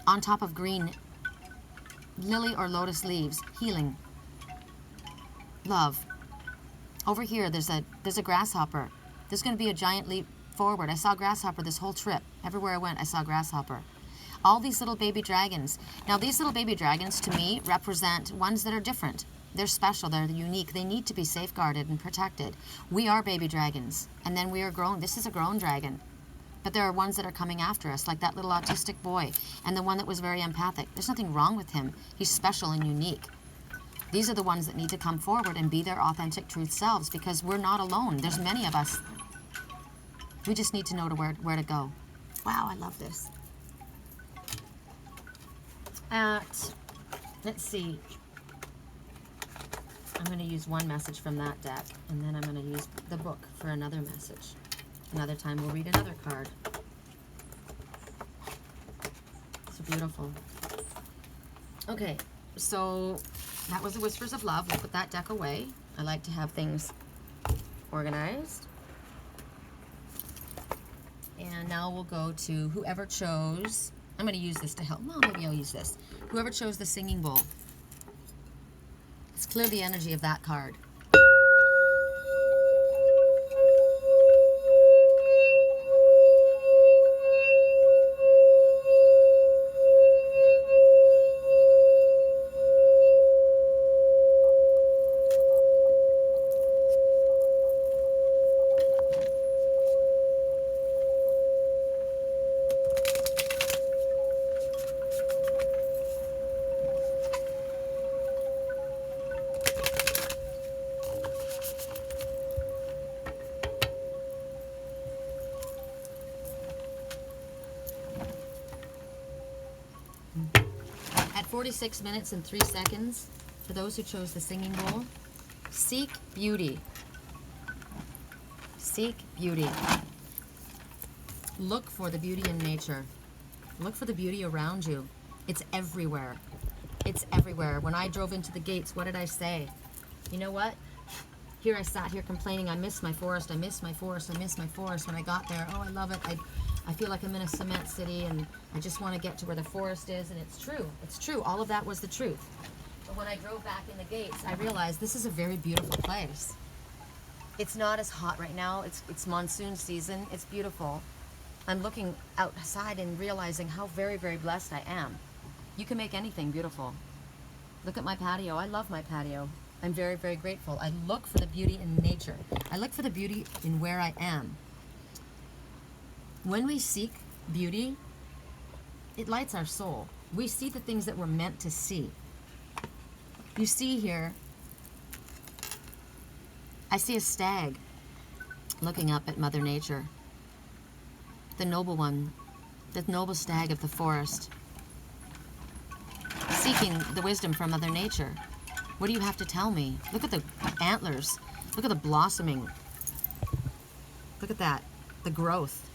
On top of green lily or lotus leaves, healing. Love. Over here, there's a grasshopper. There's going to be a giant leap forward. I saw grasshopper this whole trip. Everywhere I went, I saw grasshopper. All these little baby dragons. Now, these little baby dragons, to me, represent ones that are different. They're special. They're unique. They need to be safeguarded and protected. We are baby dragons, and then we are grown. This is a grown dragon. But there are ones that are coming after us, like that little autistic boy, and the one that was very empathic. There's nothing wrong with him. He's special and unique. These are the ones that need to come forward and be their authentic truth selves, because we're not alone. There's many of us. We just need to know where to go. Wow, I love this. Let's see. I'm going to use one message from that deck, and then I'm going to use the book for another message. Another time we'll read another card. It's beautiful. Okay, so that was the Whispers of Love. We'll put that deck away. I like to have things organized. And now we'll go to whoever chose. I'm going to use this to help. No, maybe I'll use this. Whoever chose the singing bowl. Let's clear the energy of that card. At 46 minutes and 3 seconds, for those who chose the singing bowl, seek beauty. Seek beauty. Look for the beauty in nature. Look for the beauty around you. It's everywhere. It's everywhere. When I drove into the gates, what did I say? You know what? Here I sat here complaining, I miss my forest, I miss my forest, I miss my forest. When I got there, oh, I love it. I feel like I'm in a cement city and I just want to get to where the forest is, and it's true. It's true. All of that was the truth. But when I drove back in the gates, I realized this is a very beautiful place. It's not as hot right now. It's monsoon season. It's beautiful. I'm looking outside and realizing how very, very blessed I am. You can make anything beautiful. Look at my patio. I love my patio. I'm very, very grateful. I look for the beauty in nature. I look for the beauty in where I am. When we seek beauty, it lights our soul. We see the things that we're meant to see. You see here, I see a stag looking up at Mother Nature. The noble one, the noble stag of the forest, seeking the wisdom from Mother Nature. What do you have to tell me? Look at the antlers. Look at the blossoming. Look at that, the growth.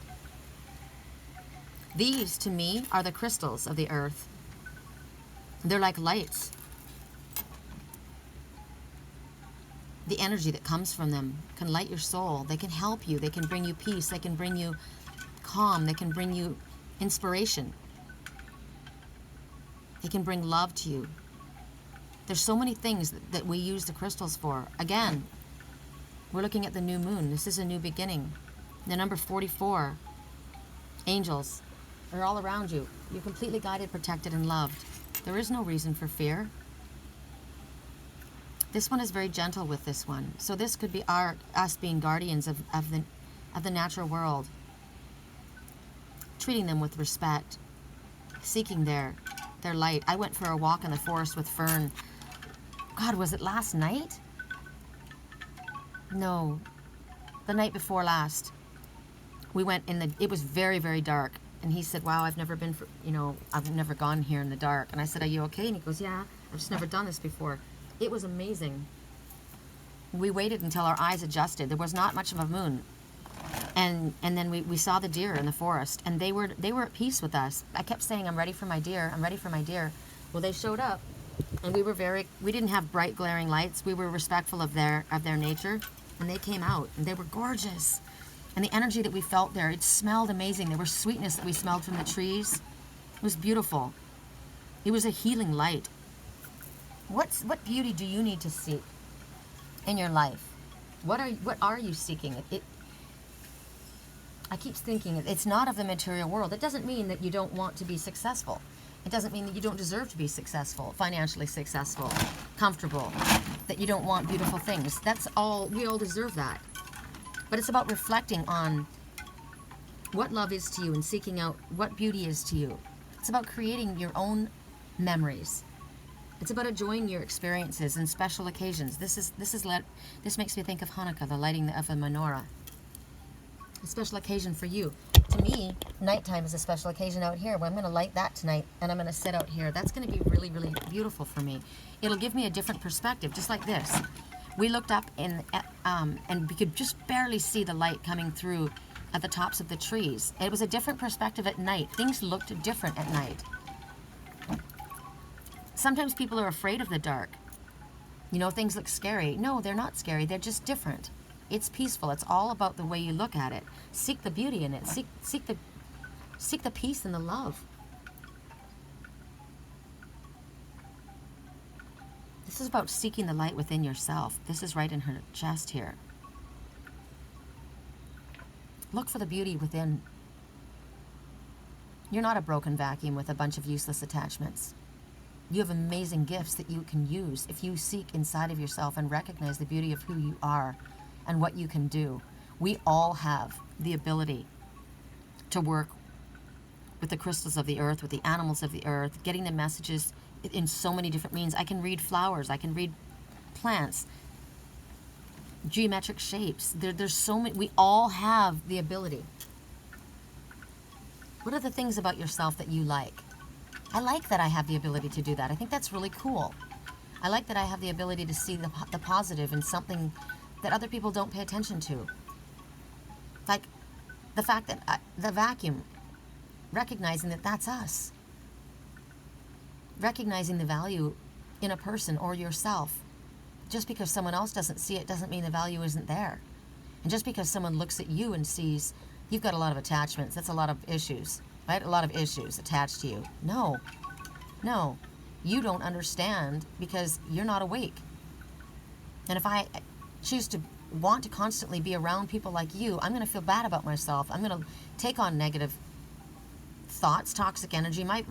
These, to me, are the crystals of the earth. They're like lights. The energy that comes from them can light your soul. They can help you. They can bring you peace. They can bring you calm. They can bring you inspiration. They can bring love to you. There's so many things that we use the crystals for. Again, we're looking at the new moon. This is a new beginning. The number 44, angels, are all around you. You're completely guided, protected, and loved. There is no reason for fear. This one is very gentle with this one. So this could be us being guardians of the natural world. Treating them with respect. Seeking their light. I went for a walk in the forest with Fern. God, was it last night? No. The night before last. We went it was very, very dark. And he said, wow, I've never been, I've never gone here in the dark. And I said, are you okay? And he goes, yeah, I've just never done this before. It was amazing. We waited until our eyes adjusted. There was not much of a moon. And then we saw the deer in the forest, and they were at peace with us. I kept saying, I'm ready for my deer. I'm ready for my deer. Well, they showed up, and we didn't have bright glaring lights. We were respectful of their nature, and they came out, and they were gorgeous. And the energy that we felt there, it smelled amazing. There was sweetness that we smelled from the trees. It was beautiful. It was a healing light. What beauty do you need to seek in your life? What are you seeking? I keep thinking it's not of the material world. It doesn't mean that you don't want to be successful. It doesn't mean that you don't deserve to be successful, financially successful, comfortable, that you don't want beautiful things. That's all, we all deserve that. But it's about reflecting on what love is to you and seeking out what beauty is to you. It's about creating your own memories. It's about enjoying your experiences and special occasions. This makes me think of Hanukkah, the lighting of a menorah. A special occasion for you. to me, nighttime is a special occasion out here. Well, I'm going to light that tonight, and I'm going to sit out here. That's going to be really, really beautiful for me. It'll give me a different perspective, just like this. We looked up and we could just barely see the light coming through at the tops of the trees. It was a different perspective at night. Things looked different at night. Sometimes people are afraid of the dark. You know, things look scary. No, they're not scary. They're just different. It's peaceful. It's all about the way you look at it. Seek the beauty in it. Seek the peace and the love. This is about seeking the light within yourself. This is right in her chest here. Look for the beauty within. You're not a broken vacuum with a bunch of useless attachments. You have amazing gifts that you can use if you seek inside of yourself and recognize the beauty of who you are and what you can do. We all have the ability to work with the crystals of the earth, with the animals of the earth, getting the messages in so many different means. I can read flowers, I can read plants, geometric shapes. There's so many. We all have the ability. What are the things about yourself that you like? I like that I have the ability to do that. I think that's really cool. I like that I have the ability to see the positive in something that other people don't pay attention to. Like the fact that the vacuum, recognizing that that's us. Recognizing the value in a person or yourself. Just because someone else doesn't see it doesn't mean the value isn't there. And just because someone looks at you and sees you've got a lot of attachments, that's a lot of issues, right? A lot of issues attached to you. No, you don't understand because you're not awake. And if I choose to want to constantly be around people like you, I'm going to feel bad about myself. I'm going to take on negative thoughts, toxic energy. My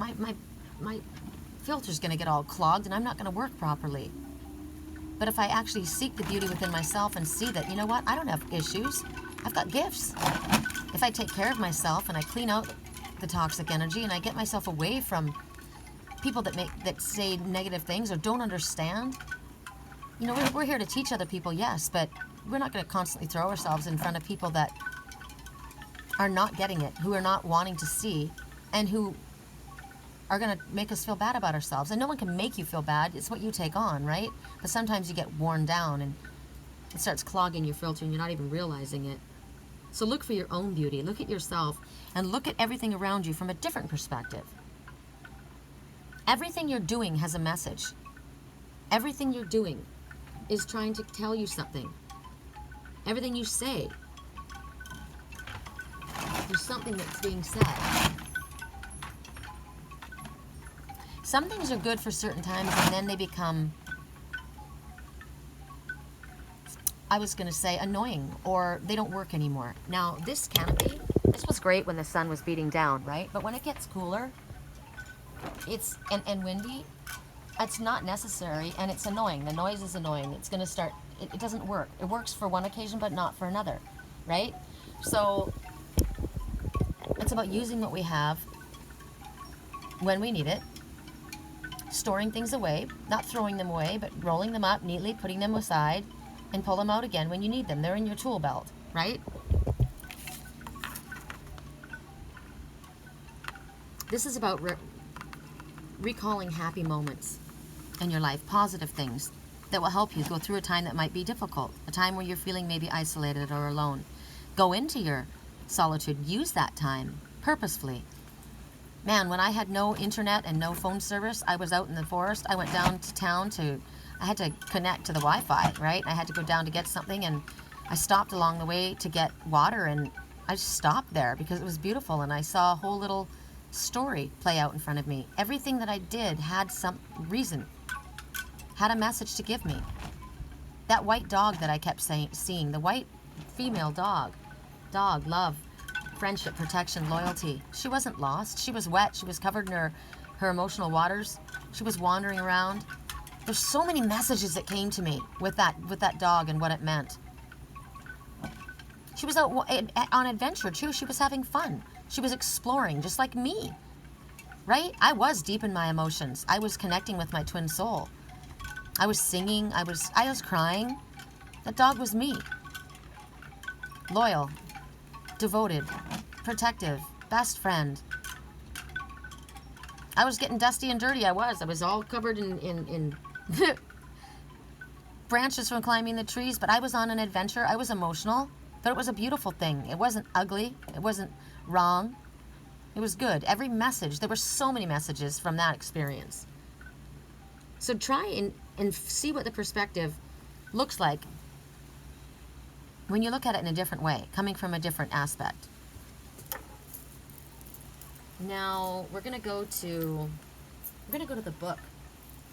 filter's going to get all clogged and I'm not going to work properly. But if I actually seek the beauty within myself and see that, you know what, I don't have issues. I've got gifts. If I take care of myself and I clean out the toxic energy and I get myself away from people that say negative things or don't understand, you know, we're here to teach other people, yes, but we're not going to constantly throw ourselves in front of people that are not getting it, who are not wanting to see, and who are going to make us feel bad about ourselves. And no one can make you feel bad. It's what you take on, right? But sometimes you get worn down and it starts clogging your filter and you're not even realizing it. So look for your own beauty. Look at yourself and look at everything around you from a different perspective. Everything you're doing has a message. Everything you're doing is trying to tell you something. Everything you say, there's something that's being said. Some things are good for certain times and then they become, I was going to say, annoying, or they don't work anymore. Now, this canopy, this was great when the sun was beating down, right? But when it gets cooler, it's and windy, it's not necessary and it's annoying. The noise is annoying. It's going to start, it doesn't work. It works for one occasion but not for another, right? So it's about using what we have when we need it, storing things away, not throwing them away, but rolling them up neatly, putting them aside, and pull them out again when you need them. They're in your tool belt, right? This is about recalling happy moments in your life, positive things that will help you go through a time that might be difficult, a time where you're feeling maybe isolated or alone. Go into your solitude. Use that time purposefully. Man, when I had no internet and no phone service, I was out in the forest. I went down to town I had to connect to the Wi-Fi, right? I had to go down to get something, and I stopped along the way to get water, and I just stopped there because it was beautiful, and I saw a whole little story play out in front of me. Everything that I did had some reason, had a message to give me. That white dog that I kept seeing, the white female dog, love, friendship, protection, loyalty. She wasn't lost. She was wet. She was covered in her emotional waters. She was wandering around. There's so many messages that came to me with that dog and what it meant. She was out on adventure too. She was having fun. She was exploring just like me, right? I was deep in my emotions. I was connecting with my twin soul. I was singing. I was crying. That dog was me. Loyal, devoted, protective, best friend. I was getting dusty and dirty. I was all covered in branches from climbing the trees, but I was on an adventure. I was emotional, but it was a beautiful thing. It wasn't ugly. It wasn't wrong. It was good. Every message, there were so many messages from that experience. So try and see what the perspective looks like when you look at it in a different way, coming from a different aspect. Now we're gonna go to the book.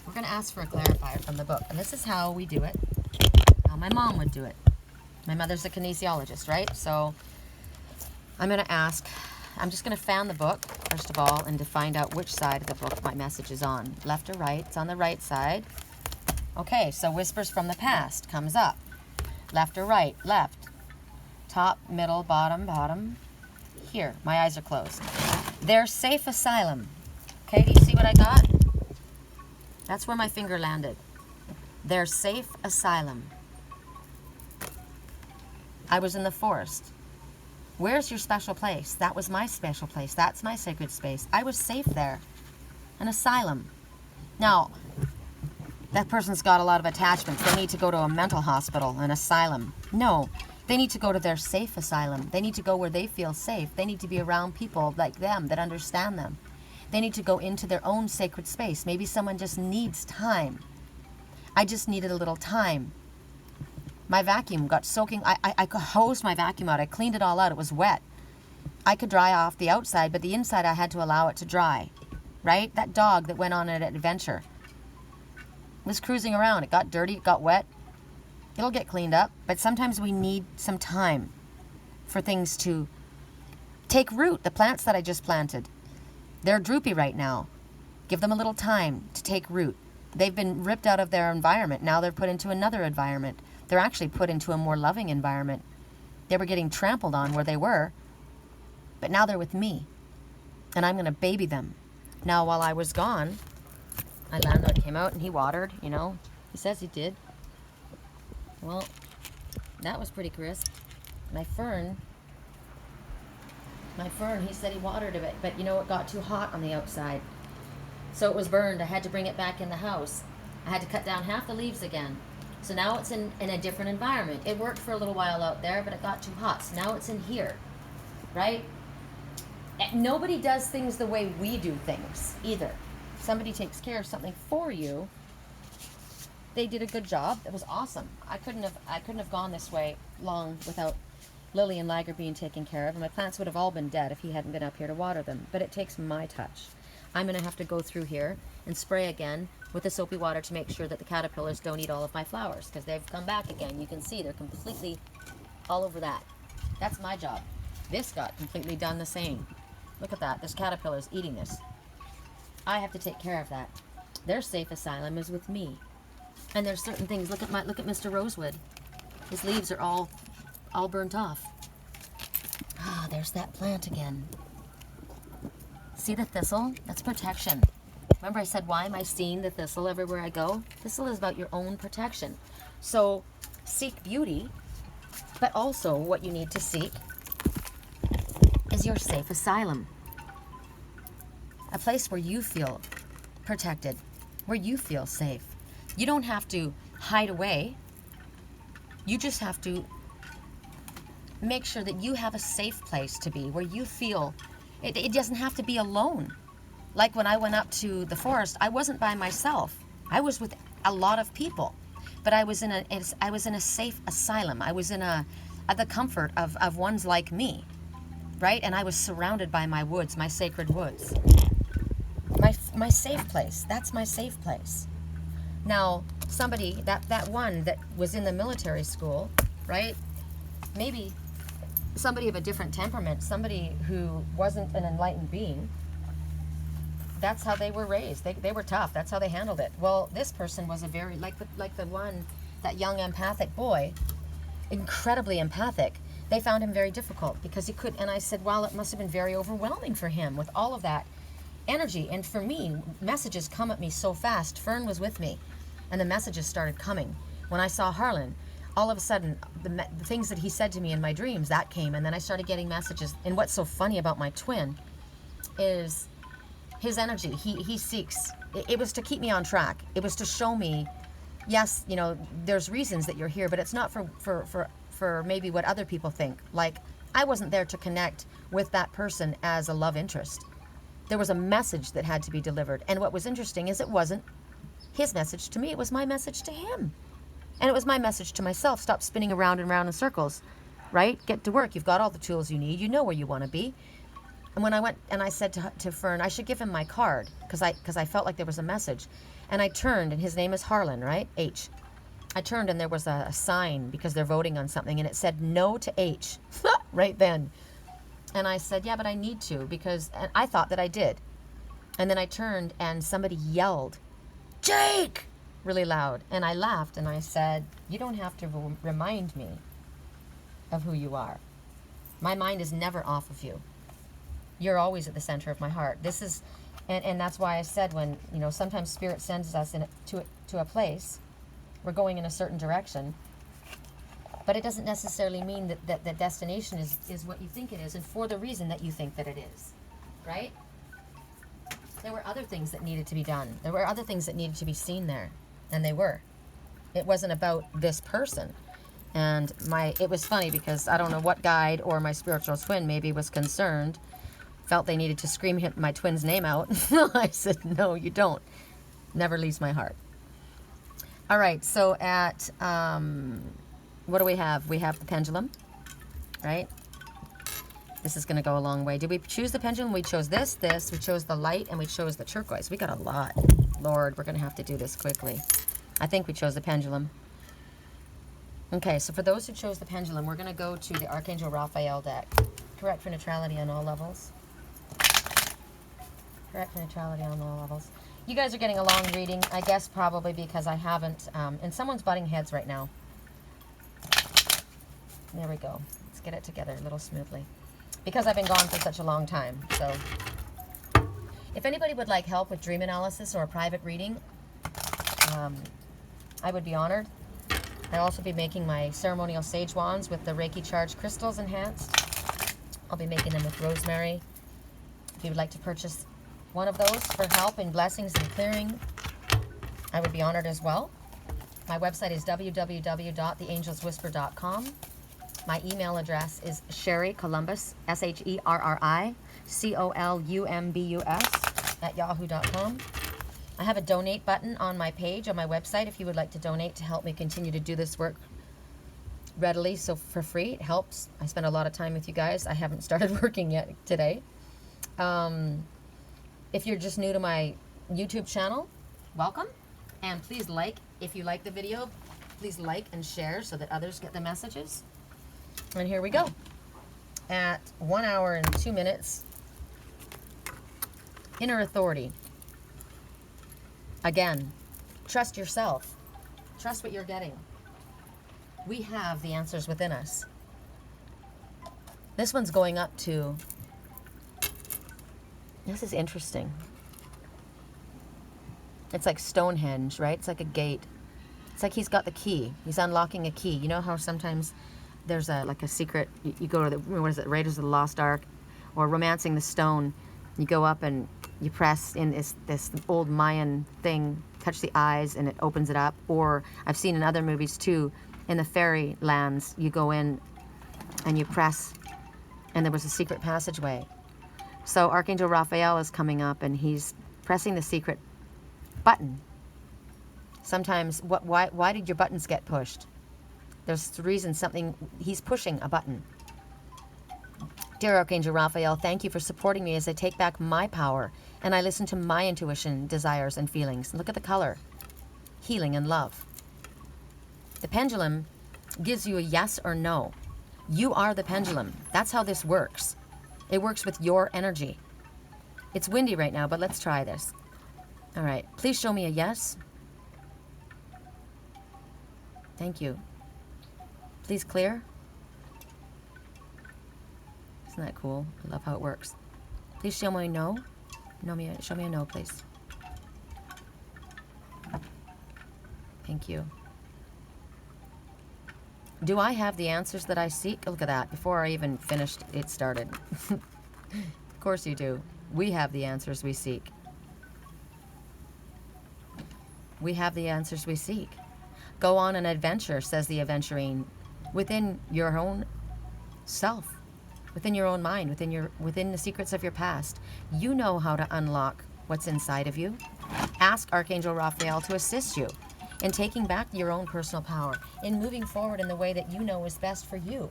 We're gonna ask for a clarifier from the book, and this is how we do it. How my mom would do it. My mother's a kinesiologist, right? So I'm gonna ask. I'm just gonna fan the book first of all, and to find out which side of the book my message is on. Left or right? It's on the right side. Okay, so whispers from the past comes up. Left or right? Left. Top, middle, bottom, bottom. Here, my eyes are closed. Their safe asylum. Okay, do you see what I got? That's where my finger landed. Their safe asylum. I was in the forest. Where's your special place? That was my special place. That's my sacred space. I was safe there. An asylum. Now, that person's got a lot of attachments. They need to go to a mental hospital, an asylum. No, they need to go to their safe asylum. They need to go where they feel safe. They need to be around people like them that understand them. They need to go into their own sacred space. Maybe someone just needs time. I just needed a little time. My vacuum got soaking. I hosed my vacuum out. I cleaned it all out. It was wet. I could dry off the outside, but the inside I had to allow it to dry. Right? That dog that went on an adventure was cruising around. It got dirty. It got wet. It'll get cleaned up. But sometimes we need some time for things to take root. The plants that I just planted, they're droopy right now. Give them a little time to take root. They've been ripped out of their environment. Now they're put into another environment. They're actually put into a more loving environment. They were getting trampled on where they were, but now they're with me, and I'm going to baby them. Now, while I was gone, my landlord came out and he watered, you know. He says he did. Well, that was pretty crisp. My fern, he said he watered a bit, but you know, it got too hot on the outside. So it was burned. I had to bring it back in the house. I had to cut down half the leaves again. So now it's in a different environment. It worked for a little while out there, but it got too hot. So now it's in here, right? Nobody does things the way we do things either. Somebody takes care of something for you. They did a good job. It was awesome. I couldn't have gone this way long without Lily and Liger being taken care of, and my plants would have all been dead if he hadn't been up here to water them. But it takes my touch. I'm going to have to go through here and spray again with the soapy water to make sure that the caterpillars don't eat all of my flowers, because they've come back again. You can see they're completely all over that. That's my job. This got completely done the same. Look at that. This caterpillar's eating this. I have to take care of that. Their safe asylum is with me. And there's certain things. Look at Mr. Rosewood. His leaves are all burnt off. Ah, there's that plant again. See the thistle? That's protection. Remember I said, why am I seeing the thistle everywhere I go? Thistle is about your own protection. So seek beauty, but also what you need to seek is your safe asylum. A place where you feel protected, where you feel safe. You don't have to hide away. You just have to make sure that you have a safe place to be, where you feel it doesn't have to be alone. Like when I went up to the forest, I wasn't by myself. I was with a lot of people, but I was in a safe asylum. I was in the comfort of ones like me, right? And I was surrounded by my woods, my sacred woods. My safe place. That's my safe place. Now, somebody, that one that was in the military school, right? Maybe somebody of a different temperament, somebody who wasn't an enlightened being, that's how they were raised. They were tough. That's how they handled it. Well, this person was a very, like the one, that young empathic boy, incredibly empathic. They found him very difficult because he could, and I said, well, it must have been very overwhelming for him with all of that energy. And for me, messages come at me so fast. Fern was with me, and the messages started coming. When I saw Harlan, all of a sudden, the things that he said to me in my dreams, that came. And then I started getting messages. And what's so funny about my twin is his energy. He seeks. It was to keep me on track. It was to show me, yes, you know, there's reasons that you're here, but it's not for maybe what other people think. Like, I wasn't there to connect with that person as a love interest. There was a message that had to be delivered. And what was interesting is it wasn't his message to me. It was my message to him. And it was my message to myself. Stop spinning around and round in circles, right? Get to work. You've got all the tools you need. You know where you want to be. And when I went and I said to Fern, I should give him my card because I felt like there was a message. And I turned, and his name is Harlan, right? H. I turned, and there was a sign because they're voting on something, and it said no to H right then. And I said, yeah, but I need to, because and I thought that I did. And then I turned, and somebody yelled, Jake, really loud. And I laughed, and I said, you don't have to remind me of who you are. My mind is never off of you. You're always at the center of my heart. This is, and that's why I said when, you know, sometimes Spirit sends us to a place, we're going in a certain direction, but it doesn't necessarily mean that the destination is what you think it is, and for the reason that you think that it is, right? There were other things that needed to be done. There were other things that needed to be seen there, and they were. It wasn't about this person. And it was funny because I don't know what guide or my spiritual twin maybe was concerned, felt they needed to scream my twin's name out. I said, no, you don't. Never leaves my heart. All right, so at, what do we have? We have the pendulum, right? This is going to go a long way. Did we choose the pendulum? We chose this, we chose the light, and we chose the turquoise. We got a lot. Lord, we're going to have to do this quickly. I think we chose the pendulum. Okay, so for those who chose the pendulum, we're going to go to the Archangel Raphael deck. Correct for neutrality on all levels. Correct for neutrality on all levels. You guys are getting a long reading, I guess probably because I haven't, and someone's butting heads right now. There we go. Let's get it together a little smoothly. Because I've been gone for such a long time, so. If anybody would like help with dream analysis or a private reading, I would be honored. I'll also be making my ceremonial sage wands with the Reiki charged crystals enhanced. I'll be making them with rosemary. If you would like to purchase one of those for help in blessings and clearing, I would be honored as well. My website is www.theangelswhisper.com. My email address is Sherry Columbus, SherryColumbus @yahoo.com. I have a donate button on my page on my website if you would like to donate to help me continue to do this work readily, so for free. It helps. I spend a lot of time with you guys. I haven't started working yet today. If you're just new to my YouTube channel, welcome. And please like, if you like the video, please like and share so that others get the messages. And here we go. At 1 hour and 2 minutes, inner authority. Again, trust yourself. Trust what you're getting. We have the answers within us. This one's going up to, this is interesting. It's like Stonehenge, right? It's like a gate. It's like he's got the key. He's unlocking a key. You know how sometimes there's like a secret, you go to the, what is it, Raiders of the Lost Ark, or Romancing the Stone. You go up and you press in this old Mayan thing, touch the eyes, and it opens it up. Or I've seen in other movies too, in the fairy lands, you go in and you press, and there was a secret passageway. So Archangel Raphael is coming up, and he's pressing the secret button. Sometimes, why did your buttons get pushed? There's the reason something, he's pushing a button. Dear Archangel Raphael, thank you for supporting me as I take back my power and I listen to my intuition, desires, and feelings. Look at the color. Healing and love. The pendulum gives you a yes or no. You are the pendulum. That's how this works. It works with your energy. It's windy right now, but let's try this. All right. Please show me a yes. Thank you. Please clear. Isn't that cool? I love how it works. Please show me a no. Show me a no, please. Thank you. Do I have the answers that I seek? Look at that. Before I even finished, it started. Of course you do. We have the answers we seek. We have the answers we seek. Go on an adventure, says the aventurine, within your own self, within your own mind, within the secrets of your past. You know how to unlock what's inside of you. Ask Archangel Raphael to assist you in taking back your own personal power, in moving forward in the way that you know is best for you.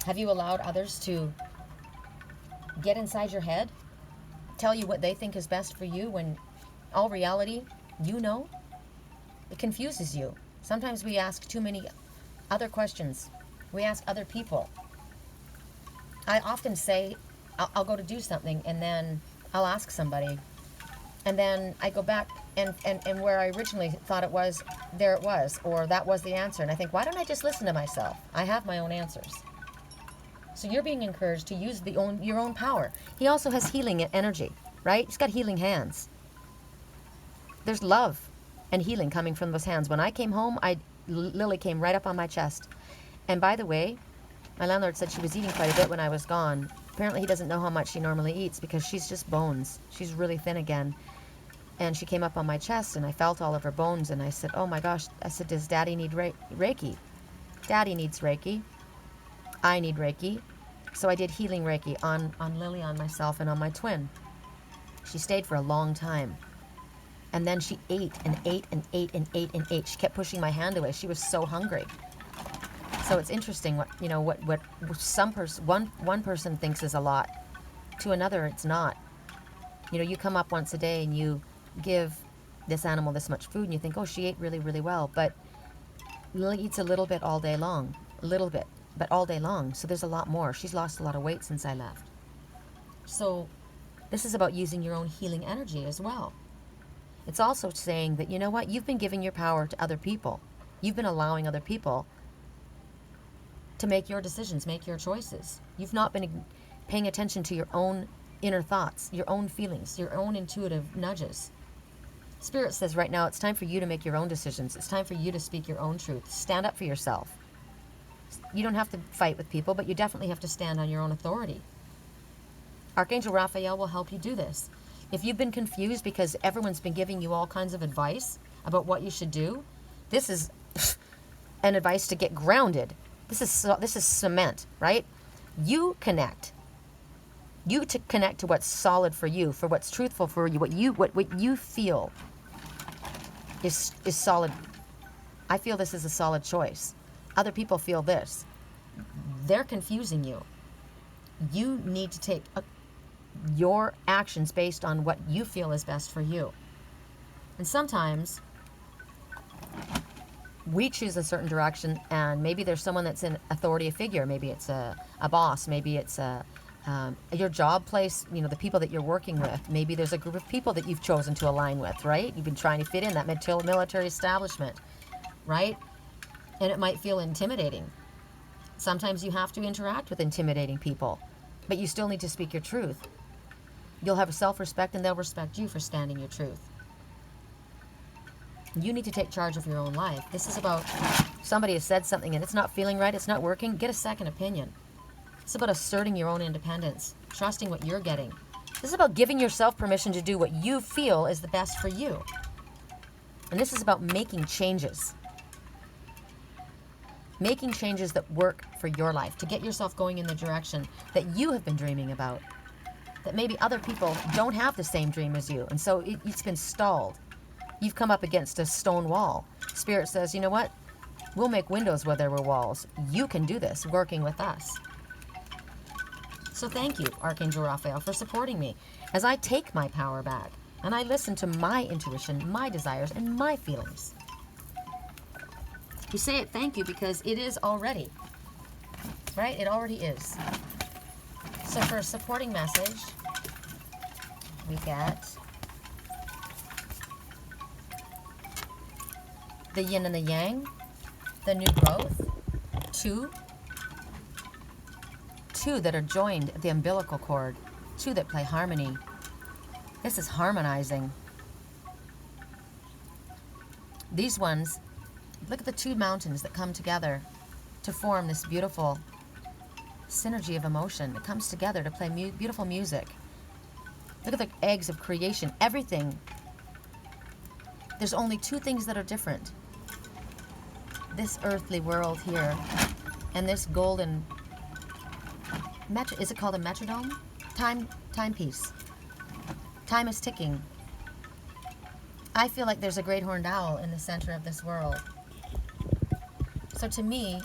Have you allowed others to get inside your head, tell you what they think is best for you, when all reality, you know? It confuses you. Sometimes we ask too many other questions. We ask other people. I often say, I'll go to do something, and then I'll ask somebody, and then I go back, and where I originally thought it was, there it was, or that was the answer. And I think, why don't I just listen to myself? I have my own answers. So you're being encouraged to use your own power. He also has healing energy, right? He's got healing hands. There's love and healing coming from those hands. When I came home, Lily came right up on my chest. And by the way, my landlord said she was eating quite a bit when I was gone. Apparently he doesn't know how much she normally eats, because she's just bones. She's really thin again. And she came up on my chest, and I felt all of her bones, and I said, oh my gosh. I said, does Daddy need Reiki? Daddy needs Reiki. I need Reiki. So I did healing Reiki on Lily, on myself, and on my twin. She stayed for a long time. And then she ate and ate and ate and ate and ate. She kept pushing my hand away. She was so hungry. So it's interesting what one person thinks is a lot. To another, it's not. You come up once a day and you give this animal this much food, and you think, oh, she ate really, really well. But Lily eats a little bit all day long. A little bit, but all day long. So there's a lot more. She's lost a lot of weight since I left. So this is about using your own healing energy as well. It's also saying that, you know what? You've been giving your power to other people. You've been allowing other people to make your decisions, make your choices. You've not been paying attention to your own inner thoughts, your own feelings, your own intuitive nudges. Spirit says right now it's time for you to make your own decisions. It's time for you to speak your own truth. Stand up for yourself. You don't have to fight with people, but you definitely have to stand on your own authority. Archangel Raphael will help you do this. If you've been confused because everyone's been giving you all kinds of advice about what you should do, this is an advice to get grounded. This is cement, right? You connect. You to connect to what's solid for you, for what's truthful for you, what you feel is solid. I feel this is a solid choice. Other people feel this. They're confusing you. You need to take your actions based on what you feel is best for you. And sometimes we choose a certain direction, and maybe there's someone that's in authority figure. Maybe it's a boss. Maybe it's your job place, the people that you're working with. Maybe there's a group of people that you've chosen to align with, right? You've been trying to fit in that military establishment, right? And it might feel intimidating. Sometimes you have to interact with intimidating people, but you still need to speak your truth. You'll have self-respect, and they'll respect you for standing your truth. You need to take charge of your own life. This is about somebody has said something and it's not feeling right, it's not working. Get a second opinion. It's about asserting your own independence, trusting what you're getting. This is about giving yourself permission to do what you feel is the best for you. And this is about making changes. Making changes that work for your life, to get yourself going in the direction that you have been dreaming about. That maybe other people don't have the same dream as you, and so it's been stalled. You've come up against a stone wall. Spirit says, you know what? We'll make windows where there were walls. You can do this working with us. So thank you, Archangel Raphael, for supporting me as I take my power back and I listen to my intuition, my desires, and my feelings. You say it thank you because it is already, right? It already is. So for a supporting message, we get the yin and the yang, the new growth, two that are joined at the umbilical cord, two that play harmony. This is harmonizing. These ones Look at the two mountains that come together to form this beautiful synergy of emotion. It comes together to play beautiful music. Look at the eggs of creation. Everything. There's only two things that are different. This earthly world here and this golden is it called a metronome? Timepiece. Time is ticking. I feel like there's a great horned owl in the center of this world. So to me,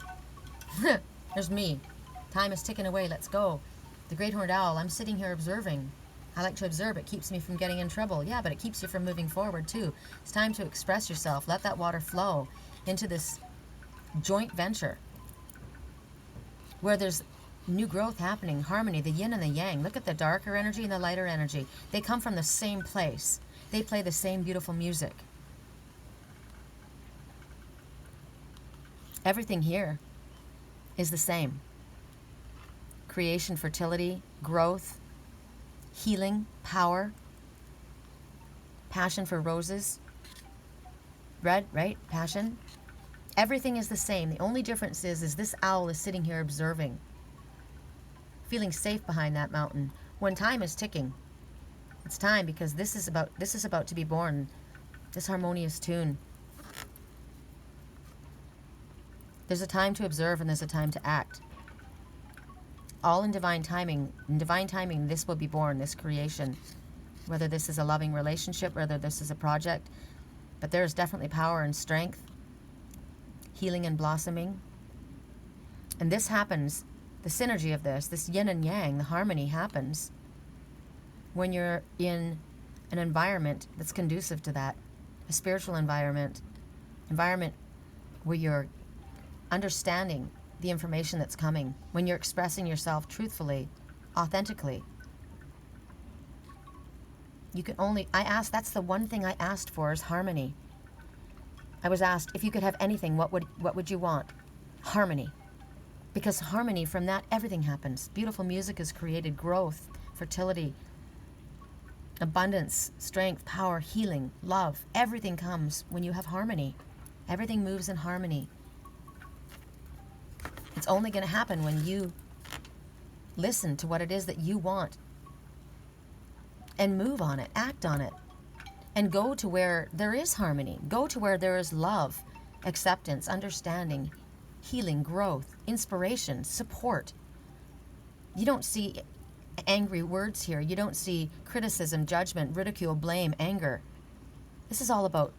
there's me. Time is ticking away, let's go. The great horned owl, I'm sitting here observing. I like to observe, it keeps me from getting in trouble. Yeah, but it keeps you from moving forward too. It's time to express yourself. Let that water flow into this joint venture where there's new growth happening, harmony, the yin and the yang. Look at the darker energy and the lighter energy. They come from the same place. They play the same beautiful music. Everything here is the same. Creation, fertility, growth, healing, power, passion for roses. Red, right? Passion. Everything is the same. The only difference is this owl is sitting here observing, feeling safe behind that mountain. When time is ticking, it's time, because this is about to be born. This harmonious tune. There's a time to observe and there's a time to act. All in divine timing. In divine timing, this will be born, this creation. Whether this is a loving relationship, whether this is a project. But there is definitely power and strength, healing and blossoming. And this happens, the synergy of this yin and yang, the harmony happens when you're in an environment that's conducive to that. A spiritual environment where you're understanding the information that's coming, when you're expressing yourself truthfully, authentically. You can only, that's the one thing I asked for, is harmony. I was asked, if you could have anything, what would you want? Harmony. Because harmony, from that, everything happens. Beautiful music is created, growth, fertility, abundance, strength, power, healing, love. Everything comes when you have harmony. Everything moves in harmony. It's only going to happen when you listen to what it is that you want and move on it, act on it, and go to where there is harmony. Go to where there is love, acceptance, understanding, healing, growth, inspiration, support. You don't see angry words here. You don't see criticism, judgment, ridicule, blame, anger. This is all about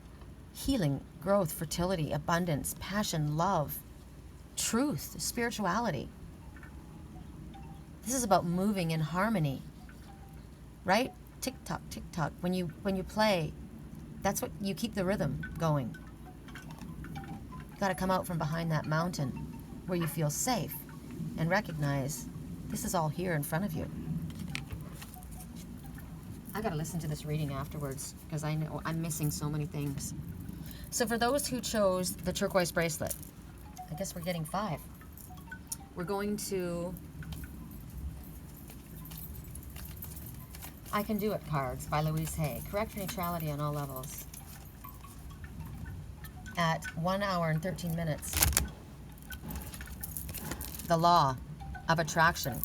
healing, growth, fertility, abundance, passion, love, truth, spirituality. This is about moving in harmony, right? Tick tock, tick tock. When you play, that's what you keep the rhythm going. You got to come out from behind that mountain where you feel safe and recognize this is all here in front of you. I got to listen to this reading afterwards because I know I'm missing so many things. So for those who chose the turquoise bracelet, I guess we're getting 5. We're going to I Can Do It cards by Louise Hay. Correct for neutrality on all levels. At 1 hour and 13 minutes. The law of attraction.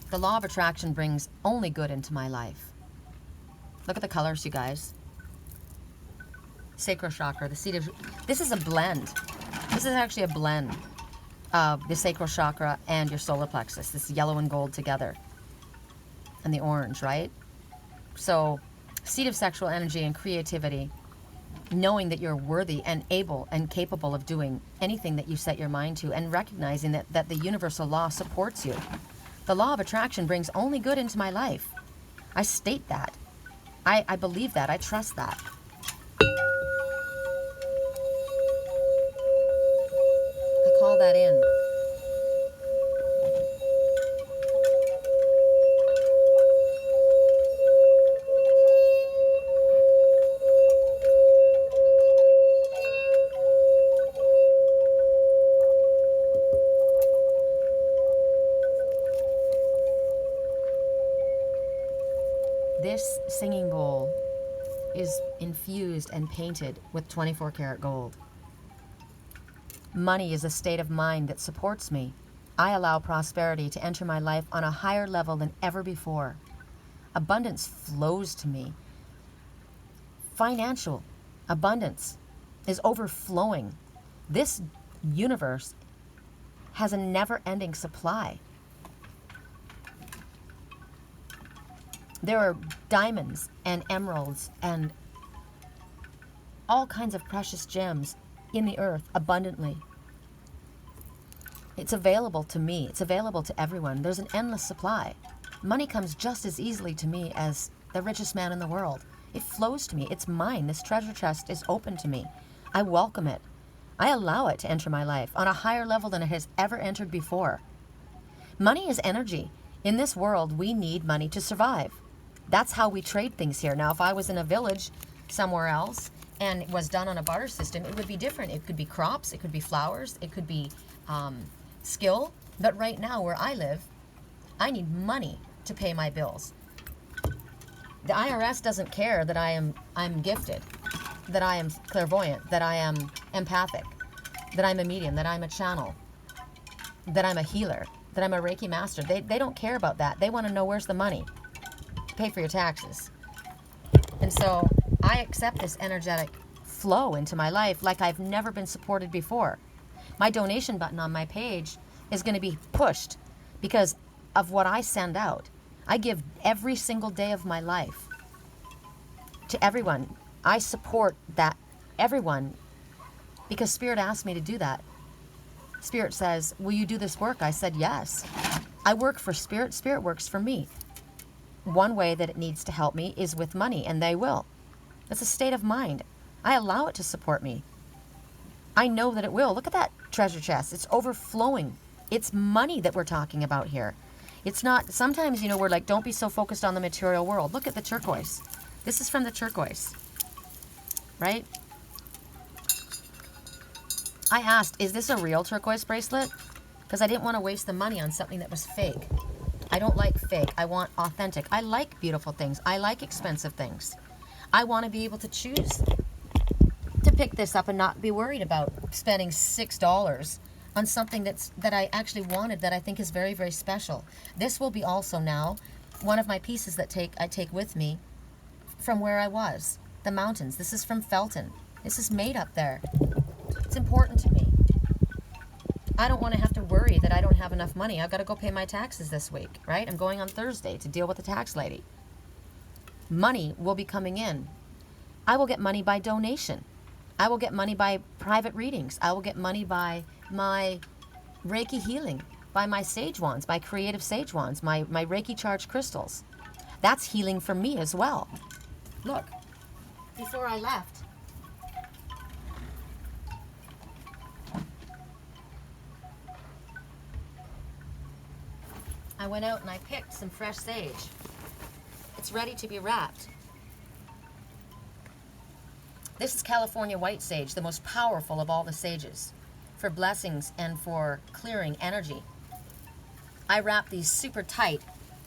The law of attraction brings only good into my life. Look at the colors, you guys. Sacral chakra, the seat of... This is a blend. This is actually a blend of the sacral chakra and your solar plexus. This yellow and gold together. And the orange, right? So, seat of sexual energy and creativity. Knowing that you're worthy and able and capable of doing anything that you set your mind to, and recognizing that the universal law supports you. The law of attraction brings only good into my life. I state that. I believe that. I trust that. I call that in. This singing bowl is infused and painted with 24 karat gold. Money is a state of mind that supports me. I allow prosperity to enter my life on a higher level than ever before. Abundance flows to me. Financial abundance is overflowing. This universe has a never-ending supply. There are diamonds and emeralds and all kinds of precious gems in the earth abundantly. It's available to me. It's available to everyone. There's an endless supply. Money comes just as easily to me as the richest man in the world. It flows to me. It's mine. This treasure chest is open to me. I welcome it. I allow it to enter my life on a higher level than it has ever entered before. Money is energy. In this world, we need money to survive. That's how we trade things here. Now, if I was in a village somewhere else and it was done on a barter system, it would be different. It could be crops, it could be flowers, it could be skill. But right now, where I live, I need money to pay my bills. The IRS doesn't care that I'm gifted, that I am clairvoyant, that I am empathic, that I'm a medium, that I'm a channel, that I'm a healer, that I'm a Reiki master. They don't care about that. They want to know where's the money to pay for your taxes. And so I accept this energetic flow into my life like I've never been supported before. My donation button on my page is going to be pushed because of what I send out. I give every single day of my life to everyone. I support that, everyone, because Spirit asked me to do that. Spirit says, will you do this work? I said, yes. I work for Spirit. Spirit works for me. One way that it needs to help me is with money, and they will. It's a state of mind. I allow it to support me. I know that it will. Look at that treasure chest. It's overflowing. It's money that we're talking about here. It's not, sometimes, we're like, don't be so focused on the material world. Look at the turquoise. This is from the turquoise, right? I asked, is this a real turquoise bracelet? Because I didn't want to waste the money on something that was fake. I don't like fake. I want authentic. I like beautiful things. I like expensive things. I want to be able to choose to pick this up and not be worried about spending $6 on something that I actually wanted, that I think is very, very special. This will be also now one of my pieces that I take with me from where I was, the mountains. This is from Felton. This is made up there. It's important to me. I don't want to have to worry that I don't have enough money. I've got to go pay my taxes this week, right? I'm going on Thursday to deal with the tax lady. Money will be coming in. I will get money by donation. I will get money by private readings. I will get money by my Reiki healing, by my sage wands, by creative sage wands, my Reiki charged crystals. That's healing for me as well. Look, before I left, I went out and I picked some fresh sage. It's ready to be wrapped. This is California white sage, the most powerful of all the sages, for blessings and for clearing energy. I wrap these super tight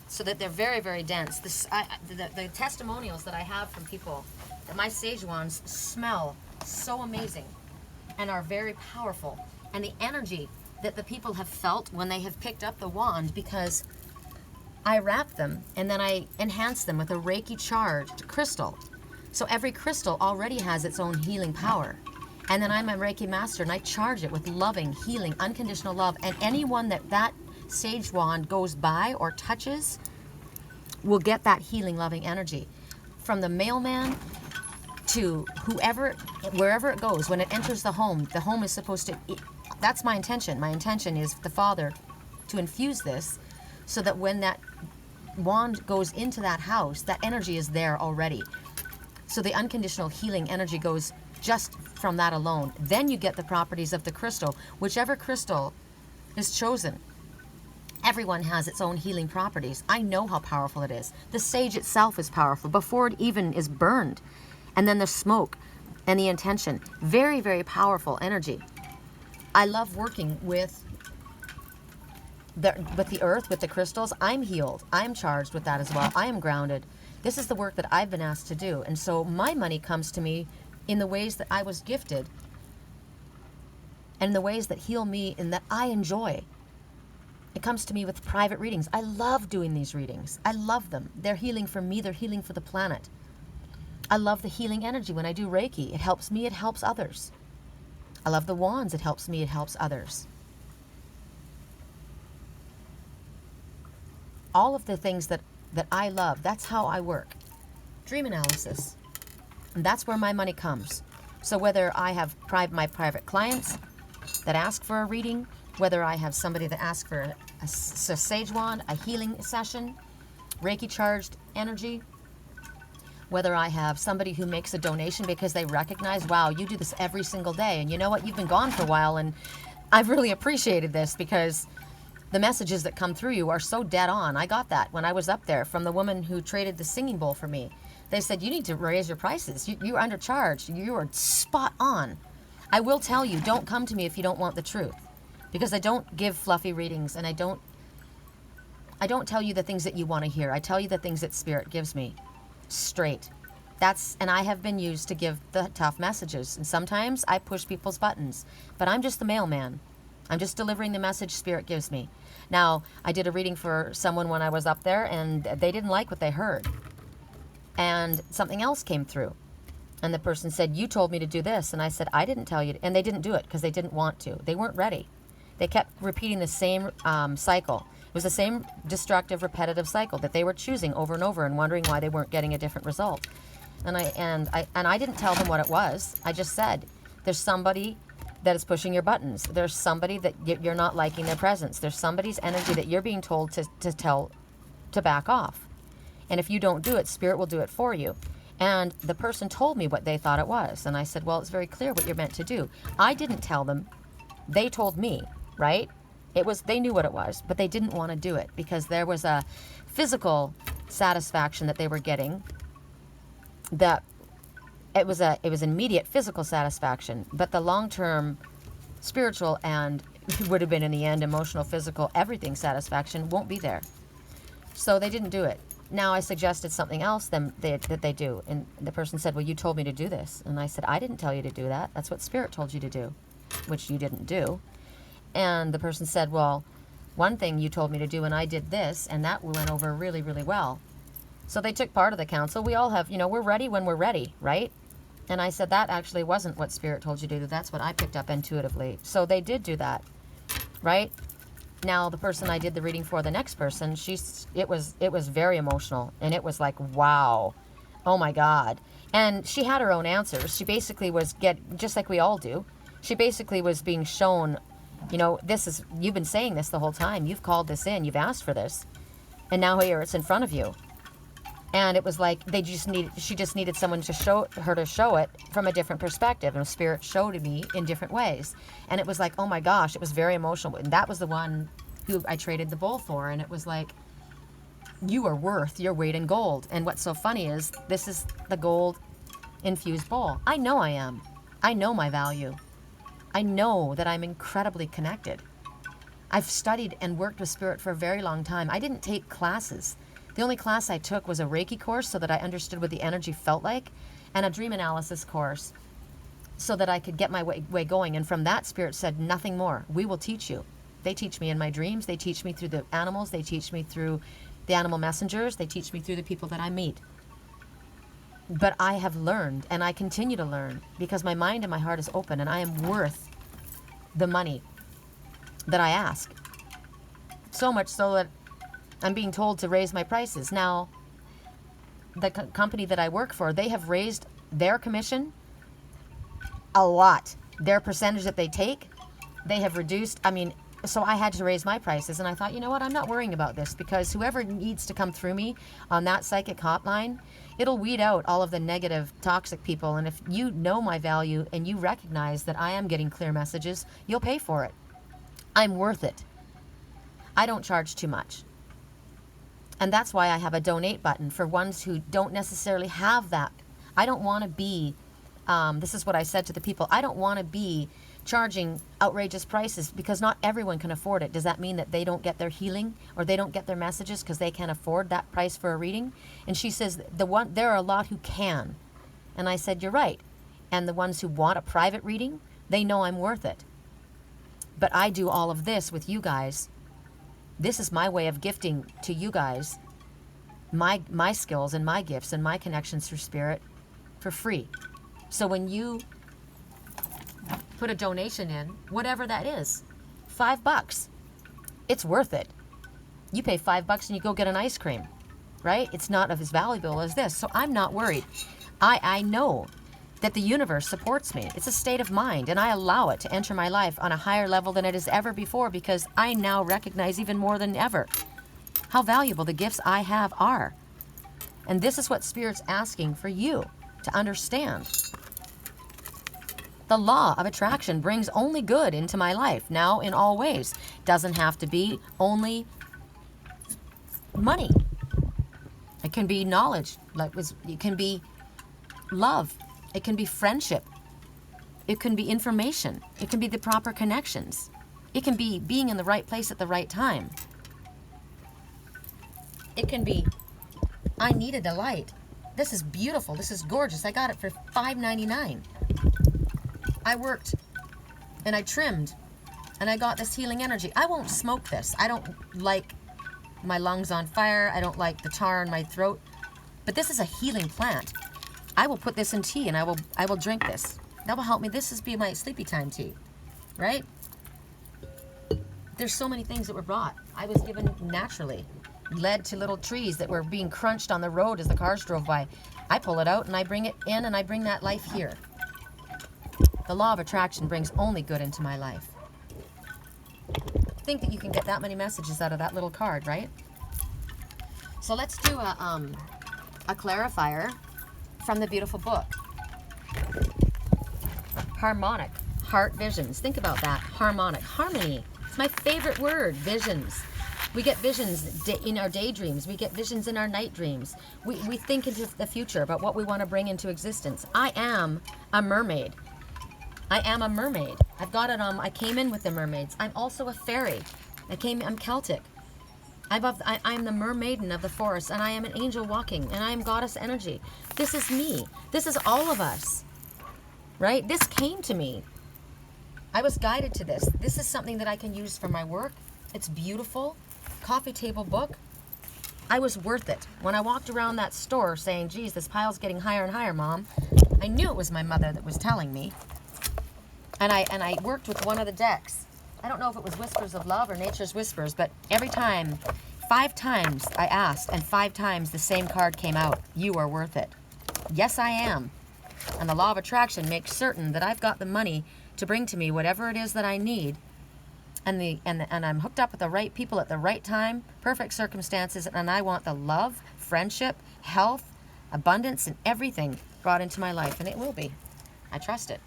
so that they're very, very dense. The testimonials that I have from people that my sage wands smell so amazing and are very powerful. And the energy that the people have felt when they have picked up the wand, because I wrap them and then I enhance them with a Reiki charged crystal. So every crystal already has its own healing power. And then I'm a Reiki master and I charge it with loving, healing, unconditional love. And anyone that sage wand goes by or touches will get that healing, loving energy. From the mailman to whoever, wherever it goes, when it enters the home is supposed to, that's my intention. My intention is the Father to infuse this so that when that wand goes into that house, that energy is there already. So the unconditional healing energy goes just from that alone. Then you get the properties of the crystal. Whichever crystal is chosen, everyone has its own healing properties. I know how powerful it is. The sage itself is powerful before it even is burned. And then the smoke and the intention. Very, very powerful energy. I love working with with the earth, with the crystals, I'm healed. I'm charged with that as well. I am grounded. This is the work that I've been asked to do. And so my money comes to me in the ways that I was gifted and the ways that heal me and that I enjoy. It comes to me with private readings. I love doing these readings. I love them. They're healing for me. They're healing for the planet. I love the healing energy. When I do Reiki, it helps me. It helps others. I love the wands. It helps me. It helps others. All of the things that I love, that's how I work. Dream analysis. And that's where my money comes. So whether I have my private clients that ask for a reading, whether I have somebody that asks for a sage wand, a healing session, Reiki charged energy, whether I have somebody who makes a donation because they recognize, wow, you do this every single day. And you know what? You've been gone for a while, and I've really appreciated this because the messages that come through you are so dead on. I got that when I was up there from the woman who traded the singing bowl for me. They said, you need to raise your prices. You're undercharged. You are spot on. I will tell you, don't come to me if you don't want the truth. Because I don't give fluffy readings, and I don't tell you the things that you want to hear. I tell you the things that Spirit gives me. Straight. And I have been used to give the tough messages. And sometimes I push people's buttons. But I'm just the mailman. I'm just delivering the message Spirit gives me. Now, I did a reading for someone when I was up there, and they didn't like what they heard. And something else came through. And the person said, you told me to do this. And I said, I didn't tell you to. And they didn't do it because they didn't want to. They weren't ready. They kept repeating the same cycle. It was the same destructive, repetitive cycle that they were choosing over and over and wondering why they weren't getting a different result. And I didn't tell them what it was. I just said, there's somebody that is pushing your buttons. There's somebody that you're not liking their presence. There's somebody's energy that you're being told to back off. And if you don't do it, Spirit will do it for you. And the person told me what they thought it was. And I said, well, it's very clear what you're meant to do. I didn't tell them. They told me. Right? They knew what it was, but they didn't want to do it because there was a physical satisfaction that they were getting. That it was immediate physical satisfaction, but the long-term spiritual and would have been in the end emotional, physical, everything satisfaction won't be there. So they didn't do it. Now I suggested something else that they do, and the person said, well, you told me to do this. And I said, I didn't tell you to do that. That's what Spirit told you to do, which you didn't do. And the person said, well, one thing you told me to do, and I did this, and that went over really, really well. So they took part of the counsel. We all have, we're ready when we're ready, right? And I said, that actually wasn't what Spirit told you to do. That's what I picked up intuitively. So they did do that, right? Now, the person I did the reading for, the next person, it was very emotional. And it was like, wow, oh my God. And she had her own answers. She basically was just like we all do. She basically was being shown, you've been saying this the whole time. You've called this in. You've asked for this. And now here it's in front of you. And it was like she just needed someone to show it from a different perspective. And Spirit showed me in different ways. And it was like, oh my gosh, it was very emotional. And that was the one who I traded the bowl for. And it was like, you are worth your weight in gold. And what's so funny is this is the gold infused bowl. I know I am. I know my value. I know that I'm incredibly connected. I've studied and worked with Spirit for a very long time. I didn't take classes. The only class I took was a Reiki course so that I understood what the energy felt like, and a dream analysis course so that I could get my way going. And from that, Spirit said, nothing more. We will teach you. They teach me in my dreams. They teach me through the animals. They teach me through the animal messengers. They teach me through the people that I meet. But I have learned, and I continue to learn, because my mind and my heart is open, and I am worth the money that I ask. So much so that I'm being told to raise my prices. Now, the company that I work for, they have raised their commission a lot. Their percentage that they take, they have reduced. So I had to raise my prices, and I thought, you know what, I'm not worrying about this, because whoever needs to come through me on that psychic hotline, it'll weed out all of the negative, toxic people. And if you know my value and you recognize that I am getting clear messages, you'll pay for it. I'm worth it. I don't charge too much. And that's why I have a donate button for ones who don't necessarily have that. I don't want to be, this is what I said to the people, I don't want to be charging outrageous prices because not everyone can afford it. Does that mean that they don't get their healing or they don't get their messages because they can't afford that price for a reading? And she says, there are a lot who can. And I said, you're right. And the ones who want a private reading, they know I'm worth it. But I do all of this with you guys. This is my way of gifting to you guys my skills and my gifts and my connections through spirit for free. So when you put a donation in, whatever that is, $5, it's worth it. You pay $5 and you go get an ice cream, right? It's not as valuable as this. So I'm not worried. I know that the universe supports me. It's a state of mind, and I allow it to enter my life on a higher level than it has ever before, because I now recognize even more than ever how valuable the gifts I have are. And this is what Spirit's asking for you to understand. The law of attraction brings only good into my life, now in all ways. Doesn't have to be only money. It can be knowledge. It can be love. It can be friendship. It can be information. It can be the proper connections. It can be being in the right place at the right time. It can be, I needed a light. This is beautiful. This is gorgeous. I got it for $5.99. I worked and I trimmed and I got this healing energy. I won't smoke this. I don't like my lungs on fire. I don't like the tar in my throat. But this is a healing plant. I will put this in tea and I will drink this. That will help me. This is be my sleepy time tea, right? There's so many things that were brought. I was given naturally. Led to little trees that were being crunched on the road as the cars drove by. I pull it out and I bring it in and I bring that life here. The law of attraction brings only good into my life. Think that you can get that many messages out of that little card, right? So let's do a clarifier from the beautiful book. Harmonic, Hart visions. Think about that. Harmonic, harmony. It's my favorite word, visions. We get visions in our daydreams. We get visions in our night dreams. We think into the future about what we want to bring into existence. I am a mermaid. I am a mermaid. I've got it on. I came in with the mermaids. I'm also a fairy. I'm Celtic. I'm the mermaiden of the forest, and I am an angel walking, and I am goddess energy. This is me. This is all of us, right? This came to me. I was guided to this. This is something that I can use for my work. It's beautiful. Coffee table book. I was worth it. When I walked around that store saying, geez, this pile's getting higher and higher, Mom, I knew it was my mother that was telling me. And I worked with one of the decks. I don't know if it was Whispers of Love or Nature's Whispers, but every time, 5 times I asked, and 5 times the same card came out. You are worth it. Yes, I am. And the law of attraction makes certain that I've got the money to bring to me whatever it is that I need. And I'm hooked up with the right people at the right time, perfect circumstances, and I want the love, friendship, health, abundance, and everything brought into my life, and it will be. I trust it.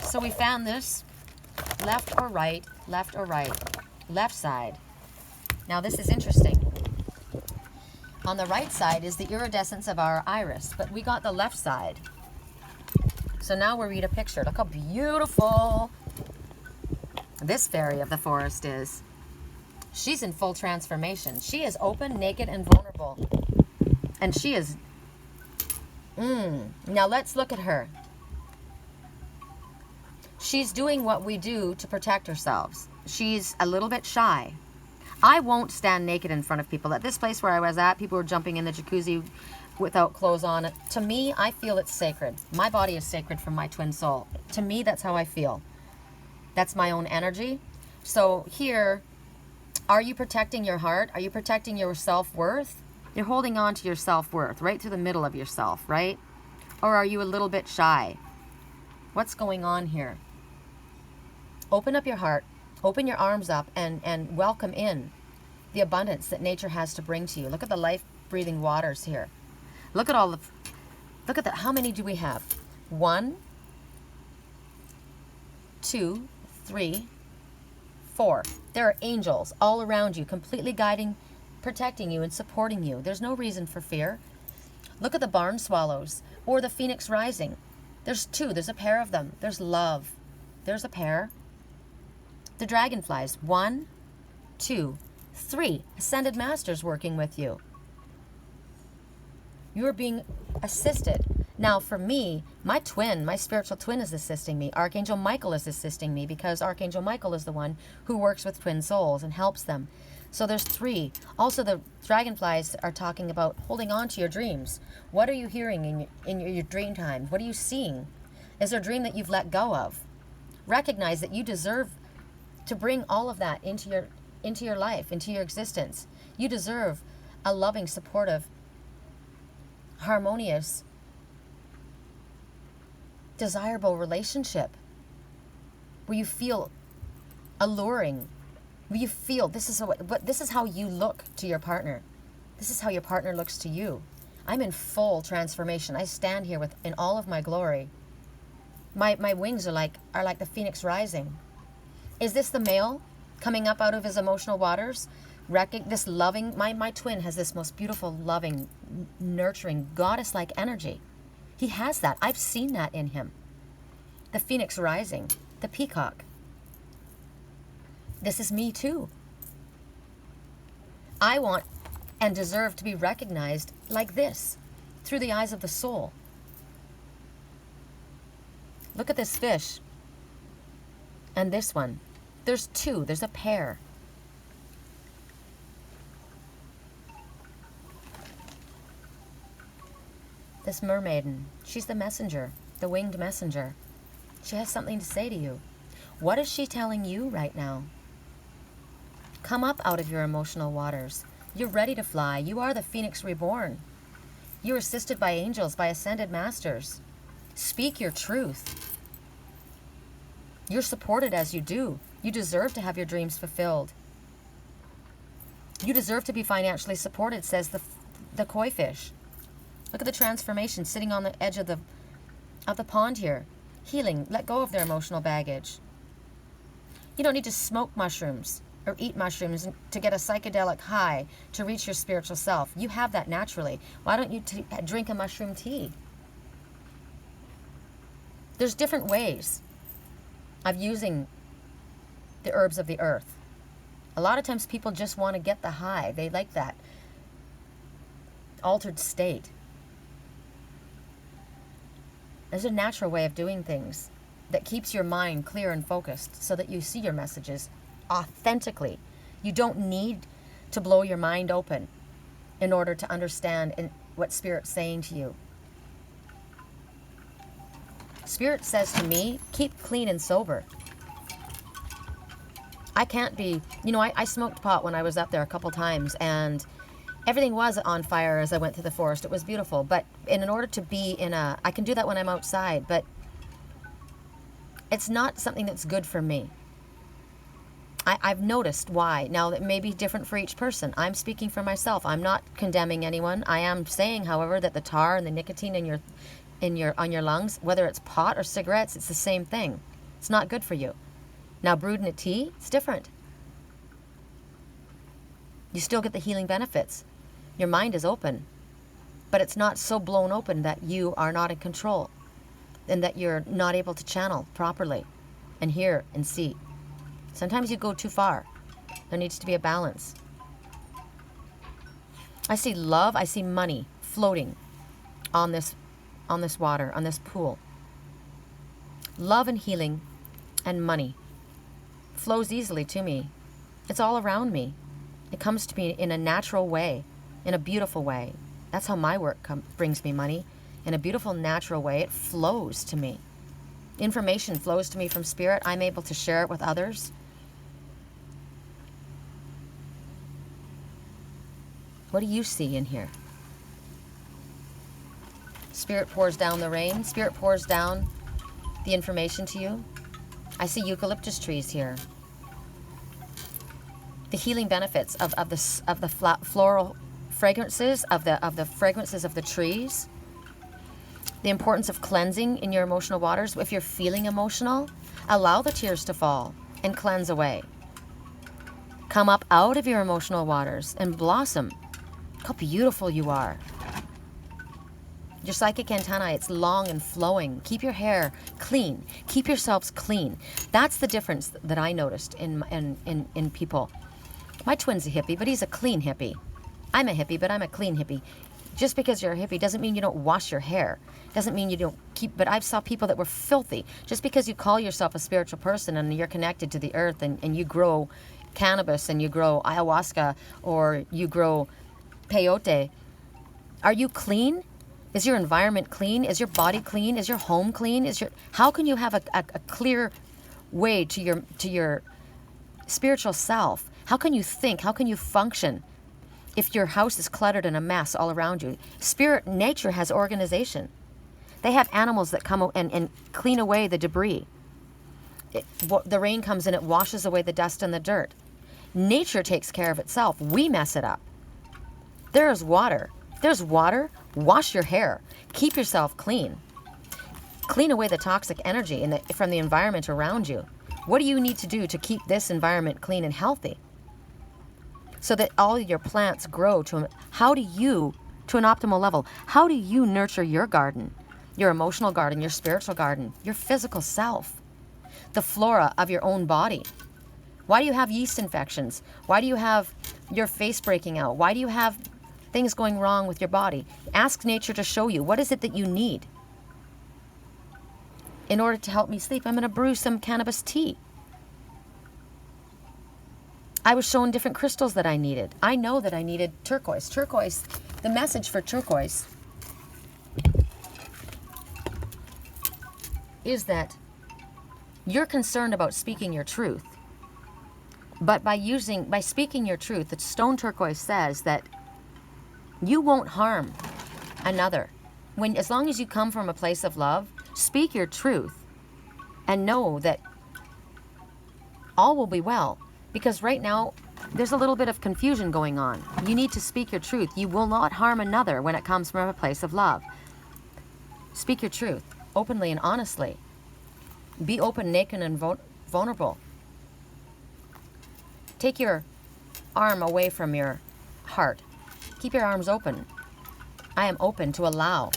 So we found this, left or right, left side. Now this is interesting. On the right side is the iridescence of our iris, but we got the left side. So now we'll read a picture. Look how beautiful this fairy of the forest is. She's in full transformation. She is open, naked, and vulnerable. And she is... Now let's look at her. She's doing what we do to protect ourselves. She's a little bit shy. I won't stand naked in front of people. At this place where I was at, people were jumping in the jacuzzi without clothes on. To me, I feel it's sacred. My body is sacred from my twin soul. To me, that's how I feel. That's my own energy. So here, are you protecting your heart? Are you protecting your self-worth? You're holding on to your self-worth right through the middle of yourself, right? Or are you a little bit shy? What's going on here? Open up your heart, open your arms up, and welcome in the abundance that nature has to bring to you. Look at the life-breathing waters here. Look at that. How many do we have? 1, 2, 3, 4. There are angels all around you, completely guiding, protecting you, and supporting you. There's no reason for fear. Look at the barn swallows or the phoenix rising. There's 2. There's a pair of them. There's love. There's a pair. The dragonflies. 1, 2, 3. Ascended masters working with you. You are being assisted. Now for me, my twin, my spiritual twin is assisting me. Archangel Michael is assisting me because Archangel Michael is the one who works with twin souls and helps them. So there's 3. Also, the dragonflies are talking about holding on to your dreams. What are you hearing in your dream time? What are you seeing? Is there a dream that you've let go of? Recognize that you deserve to bring all of that into your life, into your existence. You deserve a loving, supportive, harmonious, desirable relationship where you feel alluring, where you feel this is how you look to your partner. This is how your partner looks to you. I'm in full transformation. I stand here in all of my glory. My wings are like the phoenix rising. Is this the male coming up out of his emotional waters? This loving, my twin has this most beautiful, loving, nurturing, goddess-like energy. He has that. I've seen that in him. The phoenix rising, the peacock. This is me too. I want and deserve to be recognized like this, through the eyes of the soul. Look at this fish. And this one. There's 2. There's a pair. This mermaiden, she's the messenger, the winged messenger. She has something to say to you. What is she telling you right now? Come up out of your emotional waters. You're ready to fly. You are the phoenix reborn. You're assisted by angels, by ascended masters. Speak your truth. You're supported as you do. You deserve to have your dreams fulfilled. You deserve to be financially supported, says the koi fish. Look at the transformation sitting on the edge of the pond here. Healing. Let go of their emotional baggage. You don't need to smoke mushrooms or eat mushrooms to get a psychedelic high to reach your spiritual self. You have that naturally. Why don't you drink a mushroom tea? There's different ways of using the herbs of the earth. A lot of times people just want to get the high. They like that altered state. There's a natural way of doing things that keeps your mind clear and focused so that you see your messages authentically. You don't need to blow your mind open in order to understand what Spirit's saying to you. Spirit says to me, keep clean and sober. I can't be, I smoked pot when I was up there a couple times, and everything was on fire as I went through the forest. It was beautiful. But in order to be I can do that when I'm outside, but it's not something that's good for me. I've noticed why. Now, that may be different for each person. I'm speaking for myself. I'm not condemning anyone. I am saying, however, that the tar and the nicotine on your lungs, whether it's pot or cigarettes, it's the same thing. It's not good for you. Now, brewed in a tea, it's different. You still get the healing benefits. Your mind is open, but it's not so blown open that you are not in control and that you're not able to channel properly and hear and see. Sometimes you go too far. There needs to be a balance. I see love, I see money floating on this water, on this pool. Love and healing and money flows easily to me. It's all around me. It comes to me in a natural way, in a beautiful way. That's how my work brings me money. In a beautiful, natural way, it flows to me. Information flows to me from Spirit. I'm able to share it with others. What do you see in here? Spirit pours down the rain. Spirit pours down the information to you. I see eucalyptus trees here. The healing benefits of the floral fragrances, of the fragrances of the trees. The importance of cleansing in your emotional waters. If you're feeling emotional, allow the tears to fall and cleanse away. Come up out of your emotional waters and blossom. Look how beautiful you are. Your psychic antennae, it's long and flowing. Keep your hair clean. Keep yourselves clean. That's the difference that I noticed in people. My twin's a hippie, but he's a clean hippie. I'm a hippie, but I'm a clean hippie. Just because you're a hippie doesn't mean you don't wash your hair. Doesn't mean you don't keep, but I've saw people that were filthy. Just because you call yourself a spiritual person and you're connected to the earth and you grow cannabis and you grow ayahuasca or you grow peyote, are you clean? Is your environment clean? Is your body clean? Is your home clean? How can you have a clear way to your spiritual self? How can you think? How can you function if your house is cluttered and a mess all around you? Nature has organization. They have animals that come and clean away the debris. The rain comes and it washes away the dust and the dirt. Nature takes care of itself. We mess it up. There's water. There's water. Wash your hair. Keep yourself clean. Clean away the toxic energy from the environment around you. What do you need to do to keep this environment clean and healthy? So that all your plants grow to an optimal level. How do you nurture your garden, your emotional garden, your spiritual garden, your physical self, the flora of your own body? Why do you have yeast infections? Why do you have your face breaking out? Why do you have things going wrong with your body? Ask nature to show you. What is it that you need? In order to help me sleep, I'm going to brew some cannabis tea. I was shown different crystals that I needed. I know that I needed turquoise. Turquoise, the message for turquoise is that you're concerned about speaking your truth. But by speaking your truth, the stone turquoise says that you won't harm another. As long as you come from a place of love, speak your truth and know that all will be well. Because right now, there's a little bit of confusion going on. You need to speak your truth. You will not harm another when it comes from a place of love. Speak your truth openly and honestly. Be open, naked, and vulnerable. Take your arm away from your heart. Keep your arms open. I am open to allow.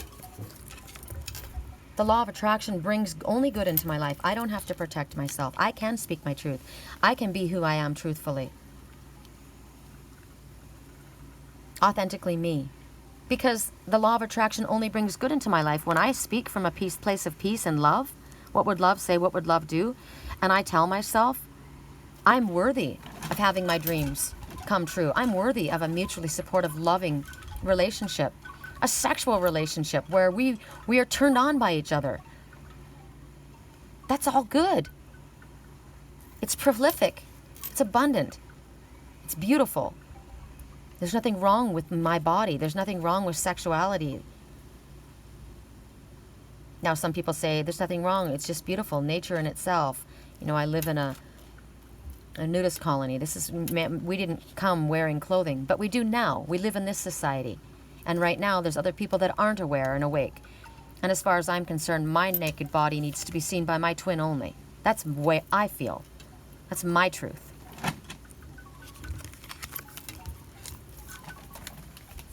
The law of attraction brings only good into my life. I don't have to protect myself. I can speak my truth. I can be who I am truthfully. Authentically me. Because the law of attraction only brings good into my life. When I speak from a place of peace and love, what would love say, what would love do? And I tell myself, I'm worthy of having my dreams come true. I'm worthy of a mutually supportive, loving relationship. A sexual relationship where we are turned on by each other. That's all good. It's prolific. It's abundant. It's beautiful. There's nothing wrong with my body. There's nothing wrong with sexuality. Now, some people say there's nothing wrong. It's just beautiful. Nature in itself. You know, I live in a nudist colony. We didn't come wearing clothing, but we do now. We live in this society. And right now, there's other people that aren't aware and awake. And as far as I'm concerned, my naked body needs to be seen by my twin only. That's the way I feel. That's my truth.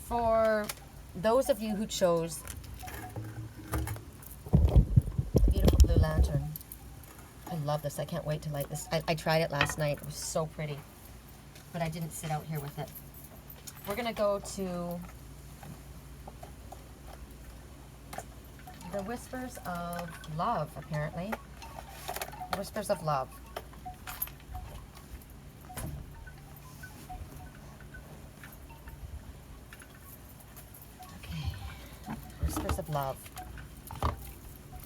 For those of you who chose the beautiful blue lantern, I love this. I can't wait to light this. I tried it last night. It was so pretty. But I didn't sit out here with it. We're going to go to the Whispers of Love, apparently. Whispers of Love. Okay. Whispers of Love.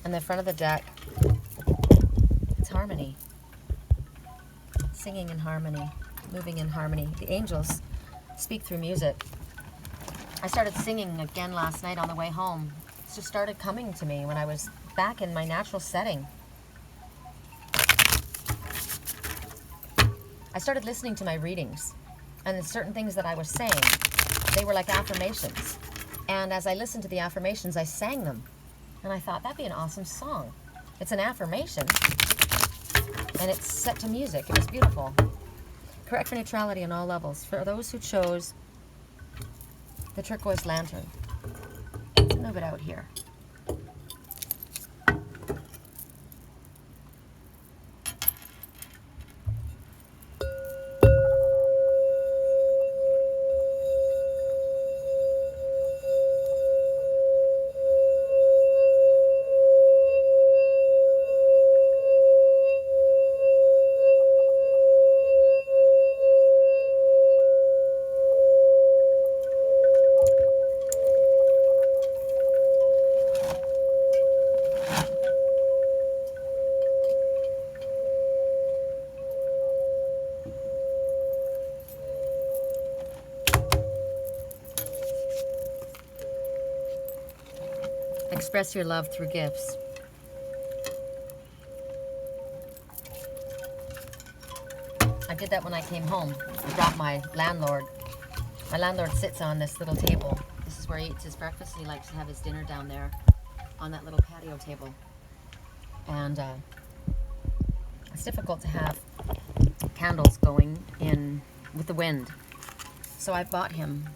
And the front of the deck, it's harmony. Singing in harmony. Moving in harmony. The angels speak through music. I started singing again last night on the way home. It just started coming to me when I was back in my natural setting. I started listening to my readings, and certain things that I was saying, they were like affirmations. And as I listened to the affirmations, I sang them. And I thought, that'd be an awesome song. It's an affirmation, and it's set to music. It was beautiful. Correct for neutrality on all levels. For those who chose the Turquoise Lantern. It's in move it out here. Express your love through gifts. I did that when I came home. I brought my landlord. My landlord sits on this little table. This is where he eats his breakfast, and he likes to have his dinner down there on that little patio table. And it's difficult to have candles going in with the wind. So I bought him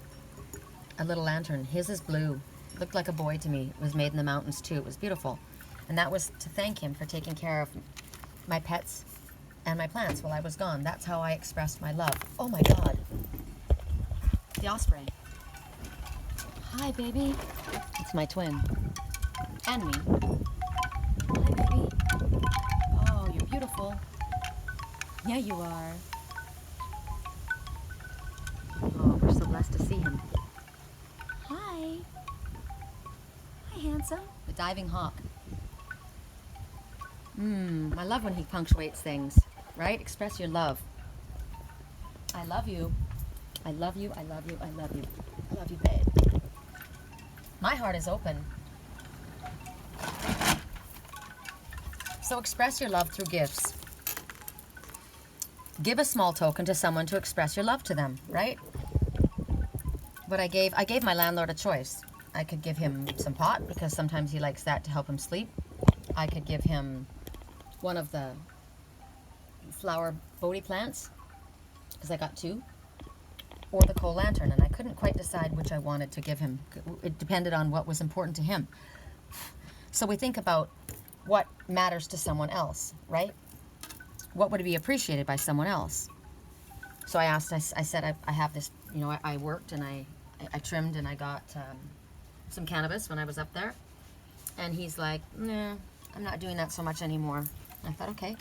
a little lantern. His is blue. Looked like a boy to me. It was made in the mountains too. It was beautiful. And that was to thank him for taking care of my pets and my plants while I was gone. That's how I expressed my love. Oh my God. The osprey. Hi, baby. It's my twin. And me. Hi, baby. Oh, you're beautiful. Yeah, you are. Oh, we're so blessed to see him. Hi. Hi, handsome. The diving hawk. I love when he punctuates things, right? Express your love. I love you. I love you. I love you. I love you. I love you, babe. My heart is open. So express your love through gifts. Give a small token to someone to express your love to them, right? What I gave my landlord a choice. I could give him some pot because sometimes he likes that to help him sleep. I could give him one of the flower Bodhi plants because I got 2, or the coal lantern, and I couldn't quite decide which I wanted to give him. It depended on what was important to him. So we think about what matters to someone else, right? What would be appreciated by someone else? So I asked, I said, I have this, you know, I worked and I trimmed and I got some cannabis when I was up there. And he's like, nah, I'm not doing that so much anymore. I thought, okay.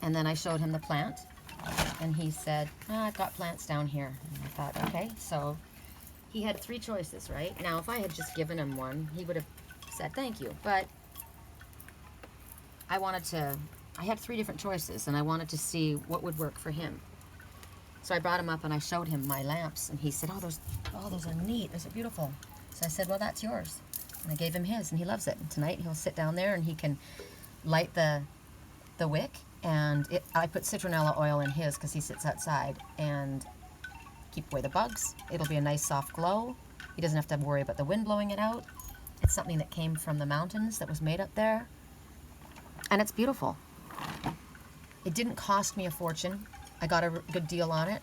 And then I showed him the plant. And he said, oh, I've got plants down here. And I thought, okay. So he had 3 choices, right? Now, if I had just given him one, he would have said thank you. But I had 3 different choices, and I wanted to see what would work for him. So I brought him up and I showed him my lamps, and he said, oh, those are neat. Those are beautiful. So I said, well, that's yours. And I gave him his, and he loves it. And tonight he'll sit down there and he can light the wick, and I put citronella oil in his because he sits outside, and keep away the bugs. It'll be a nice soft glow. He doesn't have to worry about the wind blowing it out. It's something that came from the mountains that was made up there, and it's beautiful. It didn't cost me a fortune. I got a good deal on it.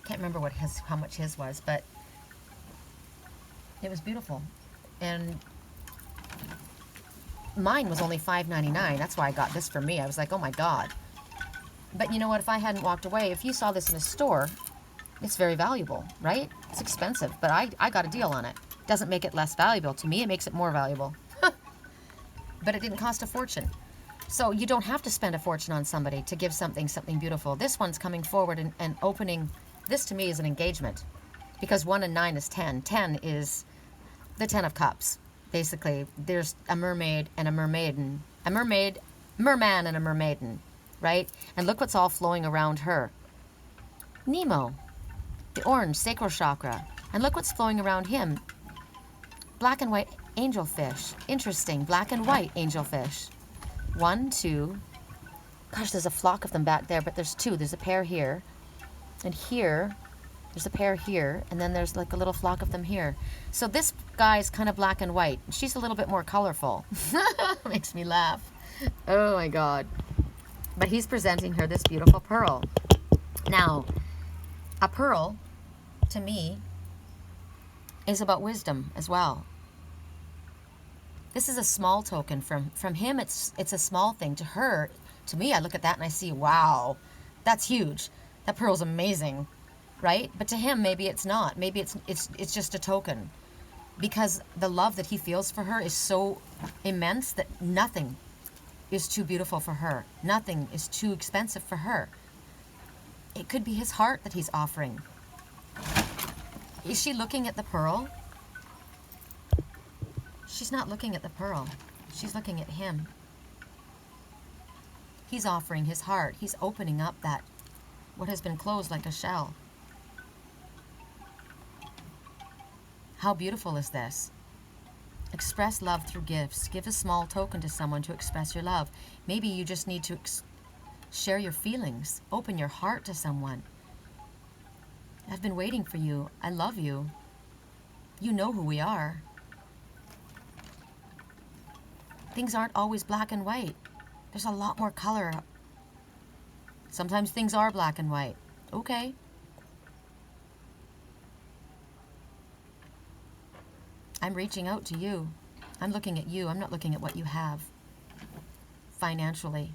Can't remember how much his was, but it was beautiful. And mine was only $5.99. That's why I got this for me. I was like, oh my God. But you know what? If I hadn't walked away, if you saw this in a store, it's very valuable, right? It's expensive, but I got a deal on it. Doesn't make it less valuable. To me, it makes it more valuable. But it didn't cost a fortune. So you don't have to spend a fortune on somebody to give something beautiful. This one's coming forward and opening. This to me is an engagement, because 1 and 9 is 10. 10 is the 10 of cups. Basically, there's a mermaid and a mermaiden. A merman and a mermaiden, right? And look what's all flowing around her. Nemo, the orange sacral chakra. And look what's flowing around him. Black and white angelfish. Interesting, black and white angelfish. 1, 2. Gosh, there's a flock of them back there, but there's 2. There's a pair here. And here, there's a pair here. And then there's like a little flock of them here. So this guy's kind of black and white. She's a little bit more colorful. Makes me laugh. Oh my God. But he's presenting her this beautiful pearl. Now, a pearl, to me, is about wisdom as well. This is a small token. From him, it's a small thing. To her, to me, I look at that and I see, wow, that's huge. That pearl's amazing, right? But to him, maybe it's not. Maybe it's just a token, because the love that he feels for her is so immense that nothing is too beautiful for her. Nothing is too expensive for her. It could be his heart that he's offering. Is she looking at the pearl? She's not looking at the pearl. She's looking at him. He's offering his heart. He's opening up that, what has been closed like a shell. How beautiful is this? Express love through gifts. Give a small token to someone to express your love. Maybe you just need to share your feelings. Open your heart to someone. I've been waiting for you. I love you. You know who we are. Things aren't always black and white. There's a lot more color. Sometimes things are black and white. Okay. I'm reaching out to you. I'm looking at you. I'm not looking at what you have financially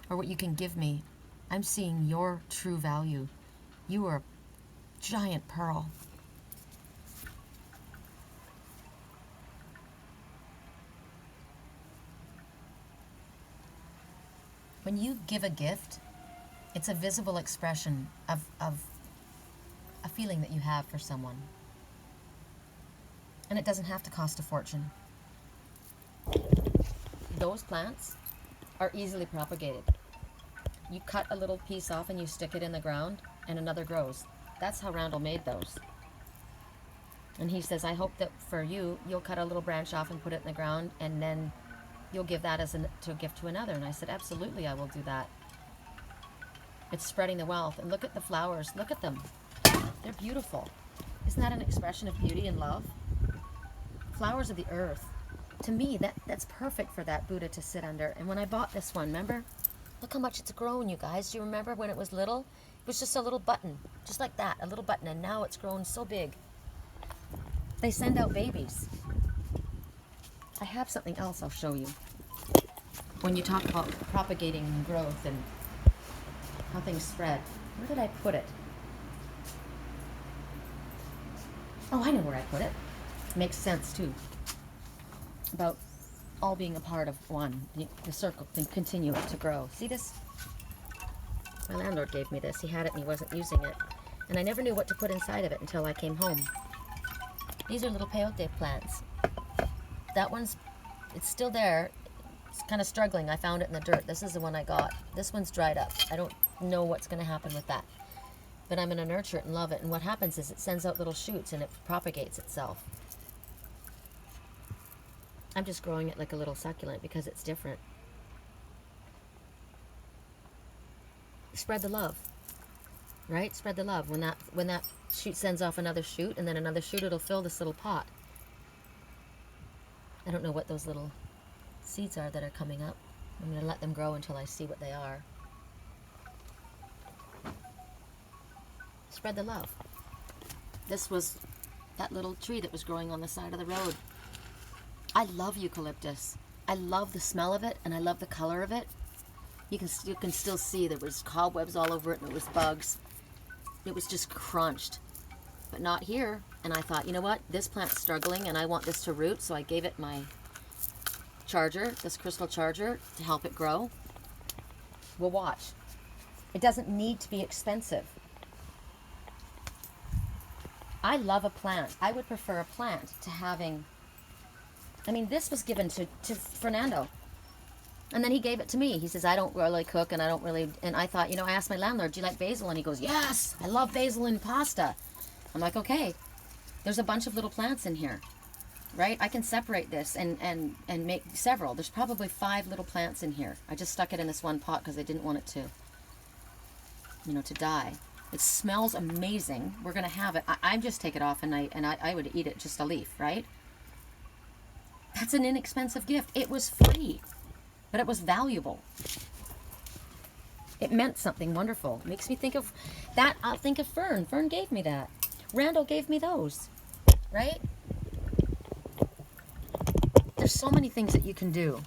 or what you can give me. I'm seeing your true value. You are a giant pearl. When you give a gift, it's a visible expression of a feeling that you have for someone. And it doesn't have to cost a fortune. Those plants are easily propagated. You cut a little piece off and you stick it in the ground and another grows. That's how Randall made those. And he says, I hope that for you, you'll cut a little branch off and put it in the ground, and then you'll give that as a gift to another. And I said, absolutely, I will do that. It's spreading the wealth. And look at the flowers. Look at them. They're beautiful. Isn't that an expression of beauty and love? Flowers of the earth. To me, that's perfect for that Buddha to sit under. And when I bought this one, remember? Look how much it's grown, you guys. Do you remember when it was little? It was just a little button. Just like that, a little button. And now it's grown so big. They send out babies. I have something else I'll show you. When you talk about propagating growth and how things spread. Where did I put it? Oh, I know where I put it. Makes sense too. About all being a part of one. The circle can continue to grow. See this? My landlord gave me this. He had it and he wasn't using it. And I never knew what to put inside of it until I came home. These are little peyote plants. That one's, it's still there. It's kind of struggling. I found it in the dirt. This is the one I got. This one's dried up. I don't know what's going to happen with that. But I'm going to nurture it and love it. And what happens is it sends out little shoots and it propagates itself. I'm just growing it like a little succulent because it's different. Spread the love. Right? Spread the love. When that shoot sends off another shoot and then another shoot, it'll fill this little pot. I don't know what those little seeds are that are coming up. I'm going to let them grow until I see what they are. Spread the love. This was that little tree that was growing on the side of the road. I love eucalyptus. I love the smell of it and I love the color of it. You can still see there was cobwebs all over it and there was bugs. It was just crunched, but not here. And I thought, you know what? This plant's struggling and I want this to root, so I gave it my charger, this crystal charger, to help it grow. We'll watch. It doesn't need to be expensive. I love a plant. I would prefer a plant to having, I mean, this was given to Fernando. And then he gave it to me. He says, I don't really cook and I don't really, and I thought, you know, I asked my landlord, do you like basil? And he goes, yes, I love basil in pasta. I'm like, okay, there's a bunch of little plants in here, right? I can separate this and make several. There's probably 5 little plants in here. I just stuck it in this one pot because I didn't want it to, you know, to die. It smells amazing. We're going to have it. I just take it off and I would eat it just a leaf, right? That's an inexpensive gift. It was free. But it was valuable. It meant something wonderful. It makes me think of that. I'll think of Fern. Fern gave me that. Randall gave me those. Right? There's so many things that you can do.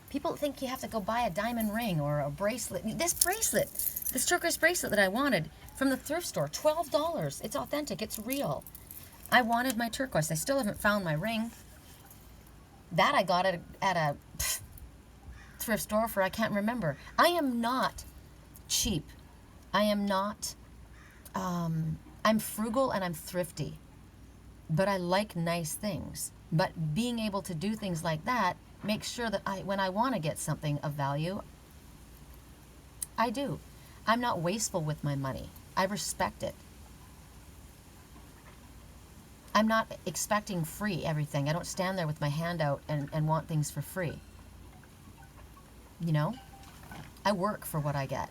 People think you have to go buy a diamond ring or a bracelet. This bracelet, this turquoise bracelet that I wanted from the thrift store, $12. It's authentic, it's real. I wanted my turquoise. I still haven't found my ring. That I got at a thrift store for, I can't remember. I am not cheap. I am not, I'm frugal and I'm thrifty. But I like nice things. But being able to do things like that makes sure that when I want to get something of value, I do. I'm not wasteful with my money. I respect it. I'm not expecting free everything. I don't stand there with my hand out and want things for free. You know? I work for what I get.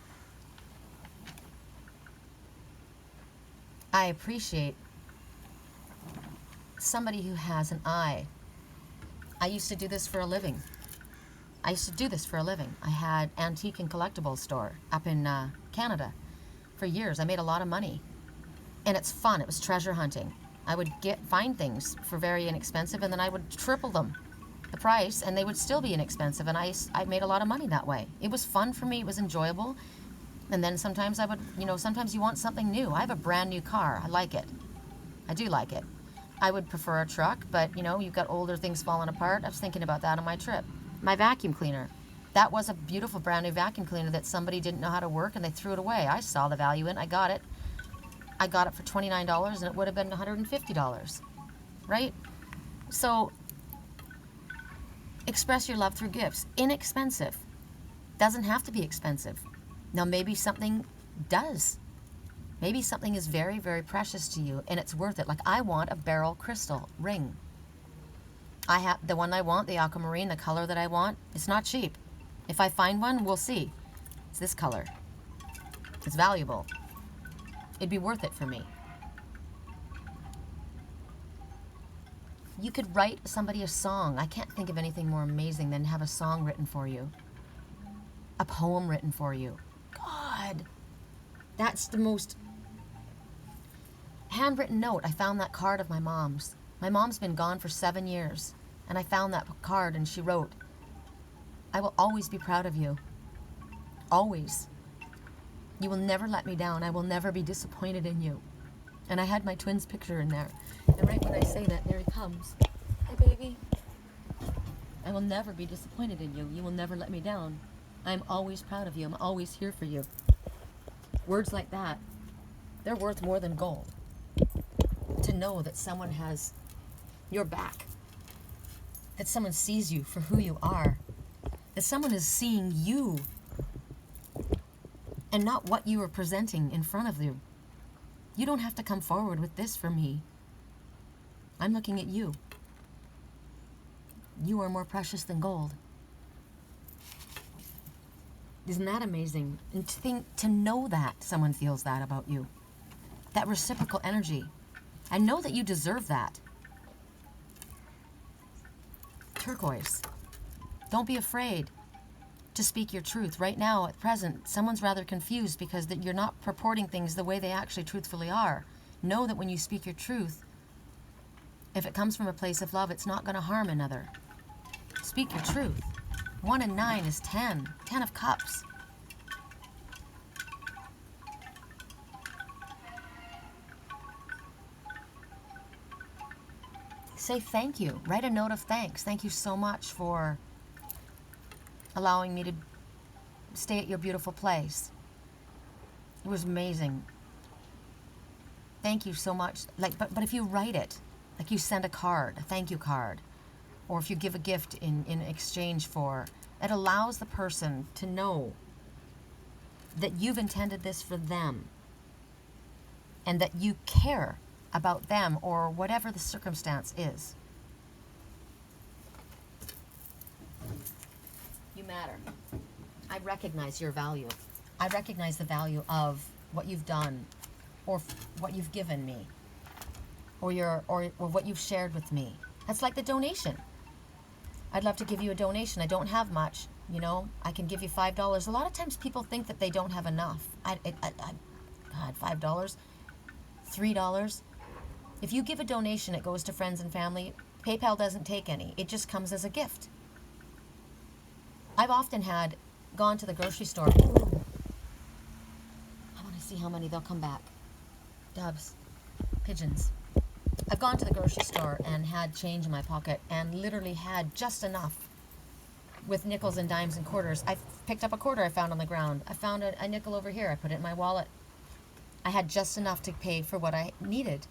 I appreciate somebody who has an eye. I used to do this for a living. I had antique and collectibles store up in Canada for years. I made a lot of money. And it's fun. It was treasure hunting. I would find things for very inexpensive, and then I would triple them, the price, and they would still be inexpensive, and I made a lot of money that way. It was fun for me. It was enjoyable. And then sometimes I would, sometimes you want something new. I have a brand new car. I like it. I do like it. I would prefer a truck, but, you've got older things falling apart. I was thinking about that on my trip. My vacuum cleaner. That was a beautiful brand new vacuum cleaner that somebody didn't know how to work, and they threw it away. I saw the value in it. I got it. I got it for $29, and it would have been $150, right? So, express your love through gifts. Inexpensive. Doesn't have to be expensive. Now, maybe something does. Maybe something is very, very precious to you, and it's worth it. Like, I want a beryl crystal ring. I have the one I want, the aquamarine, the color that I want. It's not cheap. If I find one, we'll see. It's this color. It's valuable. It'd be worth it for me. You could write somebody a song. I can't think of anything more amazing than have a song written for you. A poem written for you. God, that's the most handwritten note. I found that card of my mom's. My mom's been gone for 7 years, and I found that card, and she wrote, "I will always be proud of you. Always. You will never let me down. I will never be disappointed in you." And I had my twin's picture in there. And right when I say that, there he comes. "Hey, baby. I will never be disappointed in you. You will never let me down. I'm always proud of you. I'm always here for you." Words like that, they're worth more than gold. To know that someone has your back. That someone sees you for who you are. That someone is seeing you and not what you are presenting in front of you. You don't have to come forward with this for me. I'm looking at you. You are more precious than gold. Isn't that amazing? And to know that someone feels that about you. That reciprocal energy. I know that you deserve that. Turquoise. Don't be afraid to speak your truth. Right now, at present, someone's rather confused because that you're not purporting things the way they actually truthfully are. Know that when you speak your truth, if it comes from a place of love, it's not going to harm another. Speak your truth. 1 and 9 is 10. 10 of Cups. Say thank you. Write a note of thanks. Thank you so much for allowing me to stay at your beautiful place. It was amazing. Thank you so much. But if you write it, like you send a card, a thank you card, or if you give a gift in exchange for, it allows the person to know that you've intended this for them and that you care about them or whatever the circumstance is. You matter. I recognize your value. I recognize the value of what you've done or what you've given me or what you've shared with me. That's like the donation. I'd love to give you a donation. I don't have much, I can give you $5. A lot of times people think that they don't have enough. God, $5, $3. If you give a donation, it goes to friends and family. PayPal doesn't take any. It just comes as a gift. I've often gone to the grocery store. Ooh. I want to see how many they'll come back. Doves, pigeons. I've gone to the grocery store and had change in my pocket and literally had just enough with nickels and dimes and quarters. I picked up a quarter I found on the ground. I found a nickel over here. I put it in my wallet. I had just enough to pay for what I needed.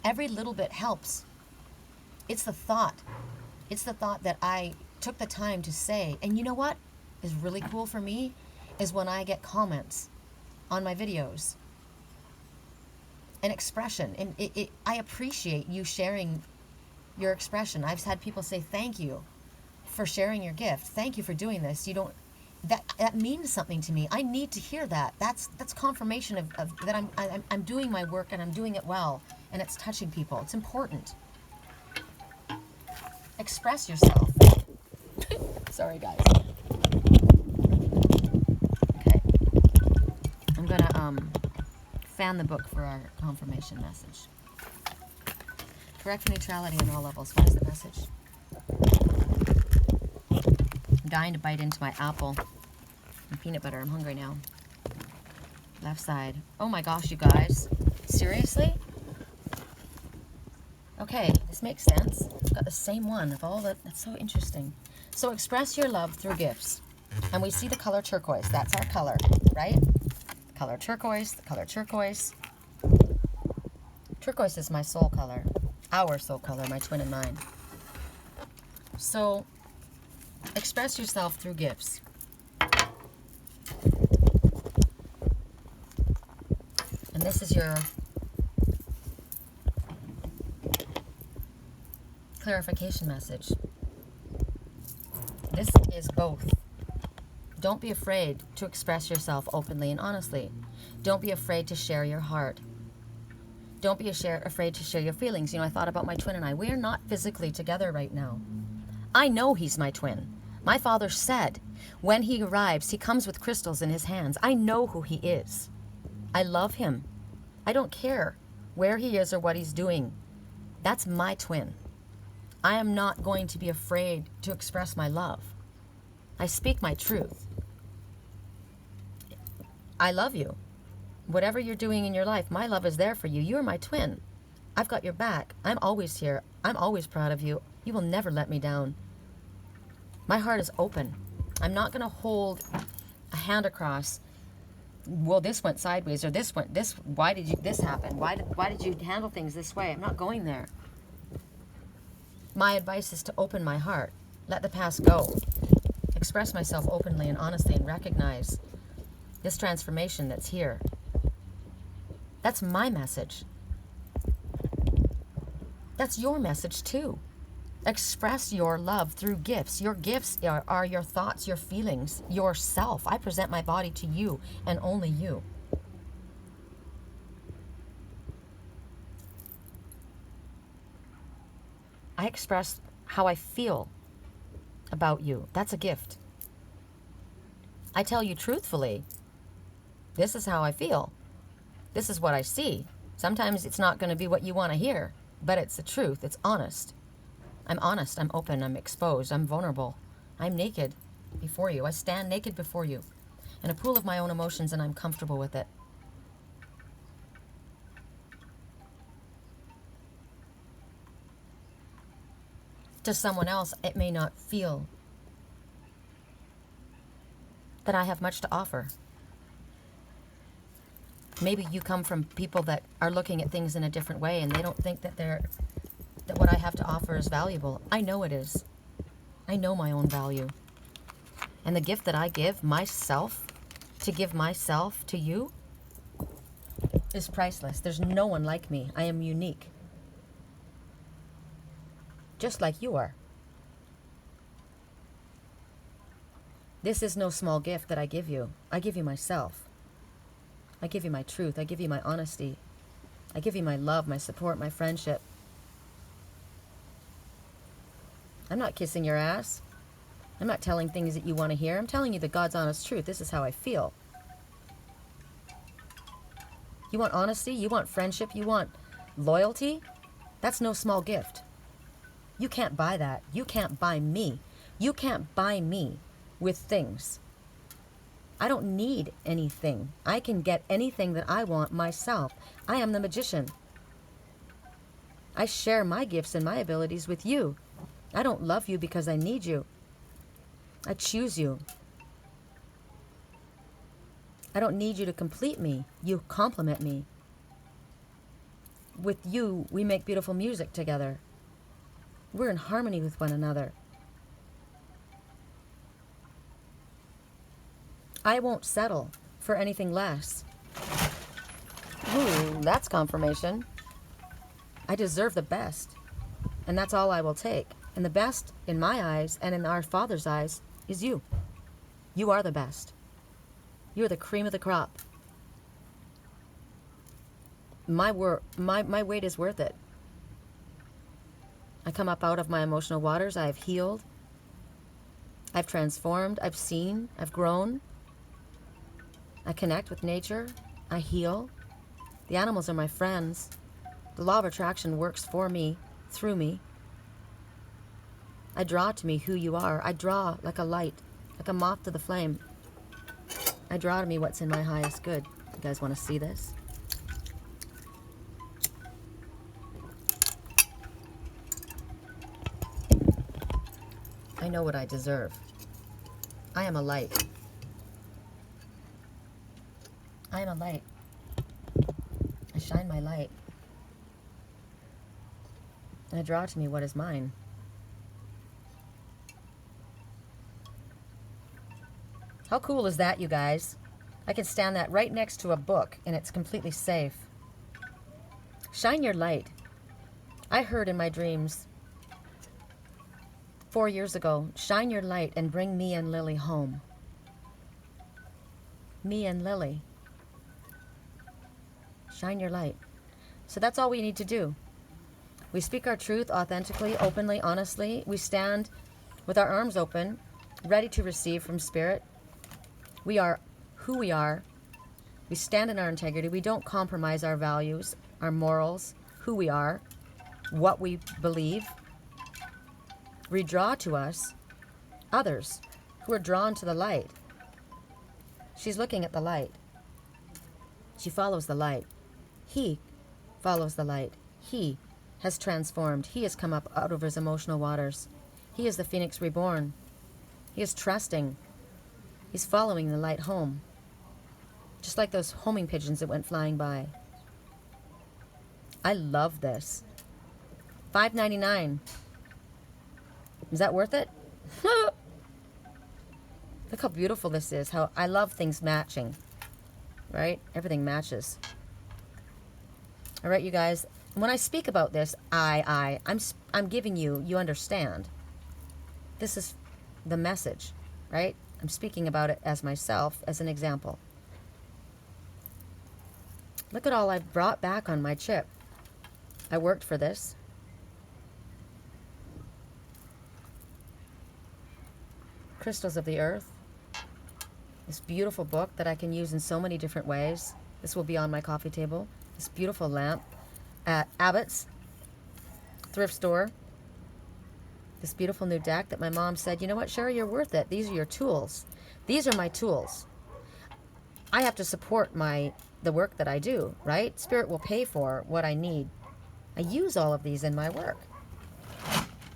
Every little bit helps. It's the thought. It's the thought that I took the time to say. And you know what is really cool for me is when I get comments on my videos. An expression. And I appreciate you sharing your expression. I've had people say thank you for sharing your gift. Thank you for doing this. You don't. That means something to me. I need to hear that. That's confirmation of that I'm doing my work and I'm doing it well and it's touching people. It's important. Express yourself. Sorry, guys. Okay. I'm gonna fan the book for our confirmation message. Correct neutrality on all levels. What is the message? I'm dying to bite into my apple and peanut butter. I'm hungry now. Left side. Oh my gosh, you guys. Seriously? Okay, this makes sense. I've got the same one of all that. That's so interesting. So express your love through gifts. And we see the color turquoise. That's our color, right? Color turquoise, the color turquoise. Turquoise is my soul color. Our soul color, my twin and mine. So express yourself through gifts. And this is your clarification message. This is both. Don't be afraid to express yourself openly and honestly. Don't be afraid to share your heart. Don't be afraid to share your feelings. You know, I thought about my twin and I. We're not physically together right now. I know he's my twin. My father said when he arrives, he comes with crystals in his hands. I know who he is. I love him. I don't care where he is or what he's doing. That's my twin. I am not going to be afraid to express my love. I speak my truth. I love you. Whatever you're doing in your life, my love is there for you. You're my twin. I've got your back. I'm always here. I'm always proud of you. You will never let me down. My heart is open. I'm not going to hold a hand across. Well, this went sideways, or this went this. Why did this happen? Why did you handle things this way? I'm not going there. My advice is to open my heart. Let the past go. Express myself openly and honestly and recognize this transformation that's here. That's my message. That's your message too. Express your love through gifts. Your gifts are your thoughts, your feelings, yourself. I present my body to you and only you. I express how I feel about you. That's a gift. I tell you truthfully, this is how I feel. This is what I see. Sometimes it's not going to be what you want to hear, but it's the truth. It's honest. I'm honest. I'm open. I'm exposed. I'm vulnerable. I'm naked before you. I stand naked before you in a pool of my own emotions, and I'm comfortable with it. To someone else, it may not feel that I have much to offer. Maybe you come from people that are looking at things in a different way and they don't think that what I have to offer is valuable. I know it is. I know my own value. And the gift that I give myself, to give myself to you, is priceless. There's no one like me. I am unique. Just like you are. This is no small gift that I give you. I give you myself. I give you my truth. I give you my honesty. I give you my love, my support, my friendship. I'm not kissing your ass. I'm not telling things that you want to hear. I'm telling you the God's honest truth. This is how I feel. You want honesty? You want friendship? You want loyalty, that's no small gift. You can't buy that. You can't buy me. You can't buy me with things. I don't need anything. I can get anything that I want myself. I am the magician. I share my gifts and my abilities with you. I don't love you because I need you. I choose you. I don't need you to complete me. You complement me. With you, we make beautiful music together. We're in harmony with one another. I won't settle for anything less. Ooh, that's confirmation. I deserve the best, and that's all I will take. And the best, in my eyes and in our Father's eyes, is you. You are the best. You're the cream of the crop. My weight is worth it. I come up out of my emotional waters. I have healed. I've transformed. I've seen. I've grown. I connect with nature. I heal. The animals are my friends. The law of attraction works for me, through me. I draw to me who you are. I draw like a light, like a moth to the flame. I draw to me what's in my highest good. You guys want to see this? I know what I deserve. I am a light. I am a light. I shine my light. And I draw to me what is mine. How cool is that, you guys? I can stand that right next to a book and it's completely safe. Shine your light. I heard in my dreams 4 years ago, shine your light and bring me and Lily home. Me and Lily. Shine your light. So that's all we need to do. We speak our truth authentically, openly, honestly. We stand with our arms open, ready to receive from Spirit. We are who we are. We stand in our integrity. We don't compromise our values, our morals, who we are, what we believe. We draw to us others who are drawn to the light. She's looking at the light. She follows the light. He follows the light. He has transformed. He has come up out of his emotional waters. He is the Phoenix reborn. He is trusting. He's following the light home. Just like those homing pigeons that went flying by. I love this. $5.99. Is that worth it? Look how beautiful this is. How I love things matching. Right? Everything matches. All right, you guys. When I speak about this, I'm giving you, you understand. This is the message, right? I'm speaking about it as myself, as an example. Look at all I've brought back on my chip. I worked for this. Crystals of the Earth. This beautiful book that I can use in so many different ways. This will be on my coffee table. This beautiful lamp at Abbott's thrift store. This beautiful new deck that my mom said, you know what, Sherry, you're worth it. These are your tools. These are my tools. I have to support the work that I do, right? Spirit will pay for what I need. I use all of these in my work.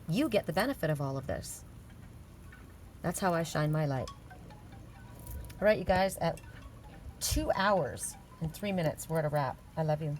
You get the benefit of all of this. That's how I shine my light. All right, you guys, at 2 hours and 3 minutes, we're at a wrap. I love you.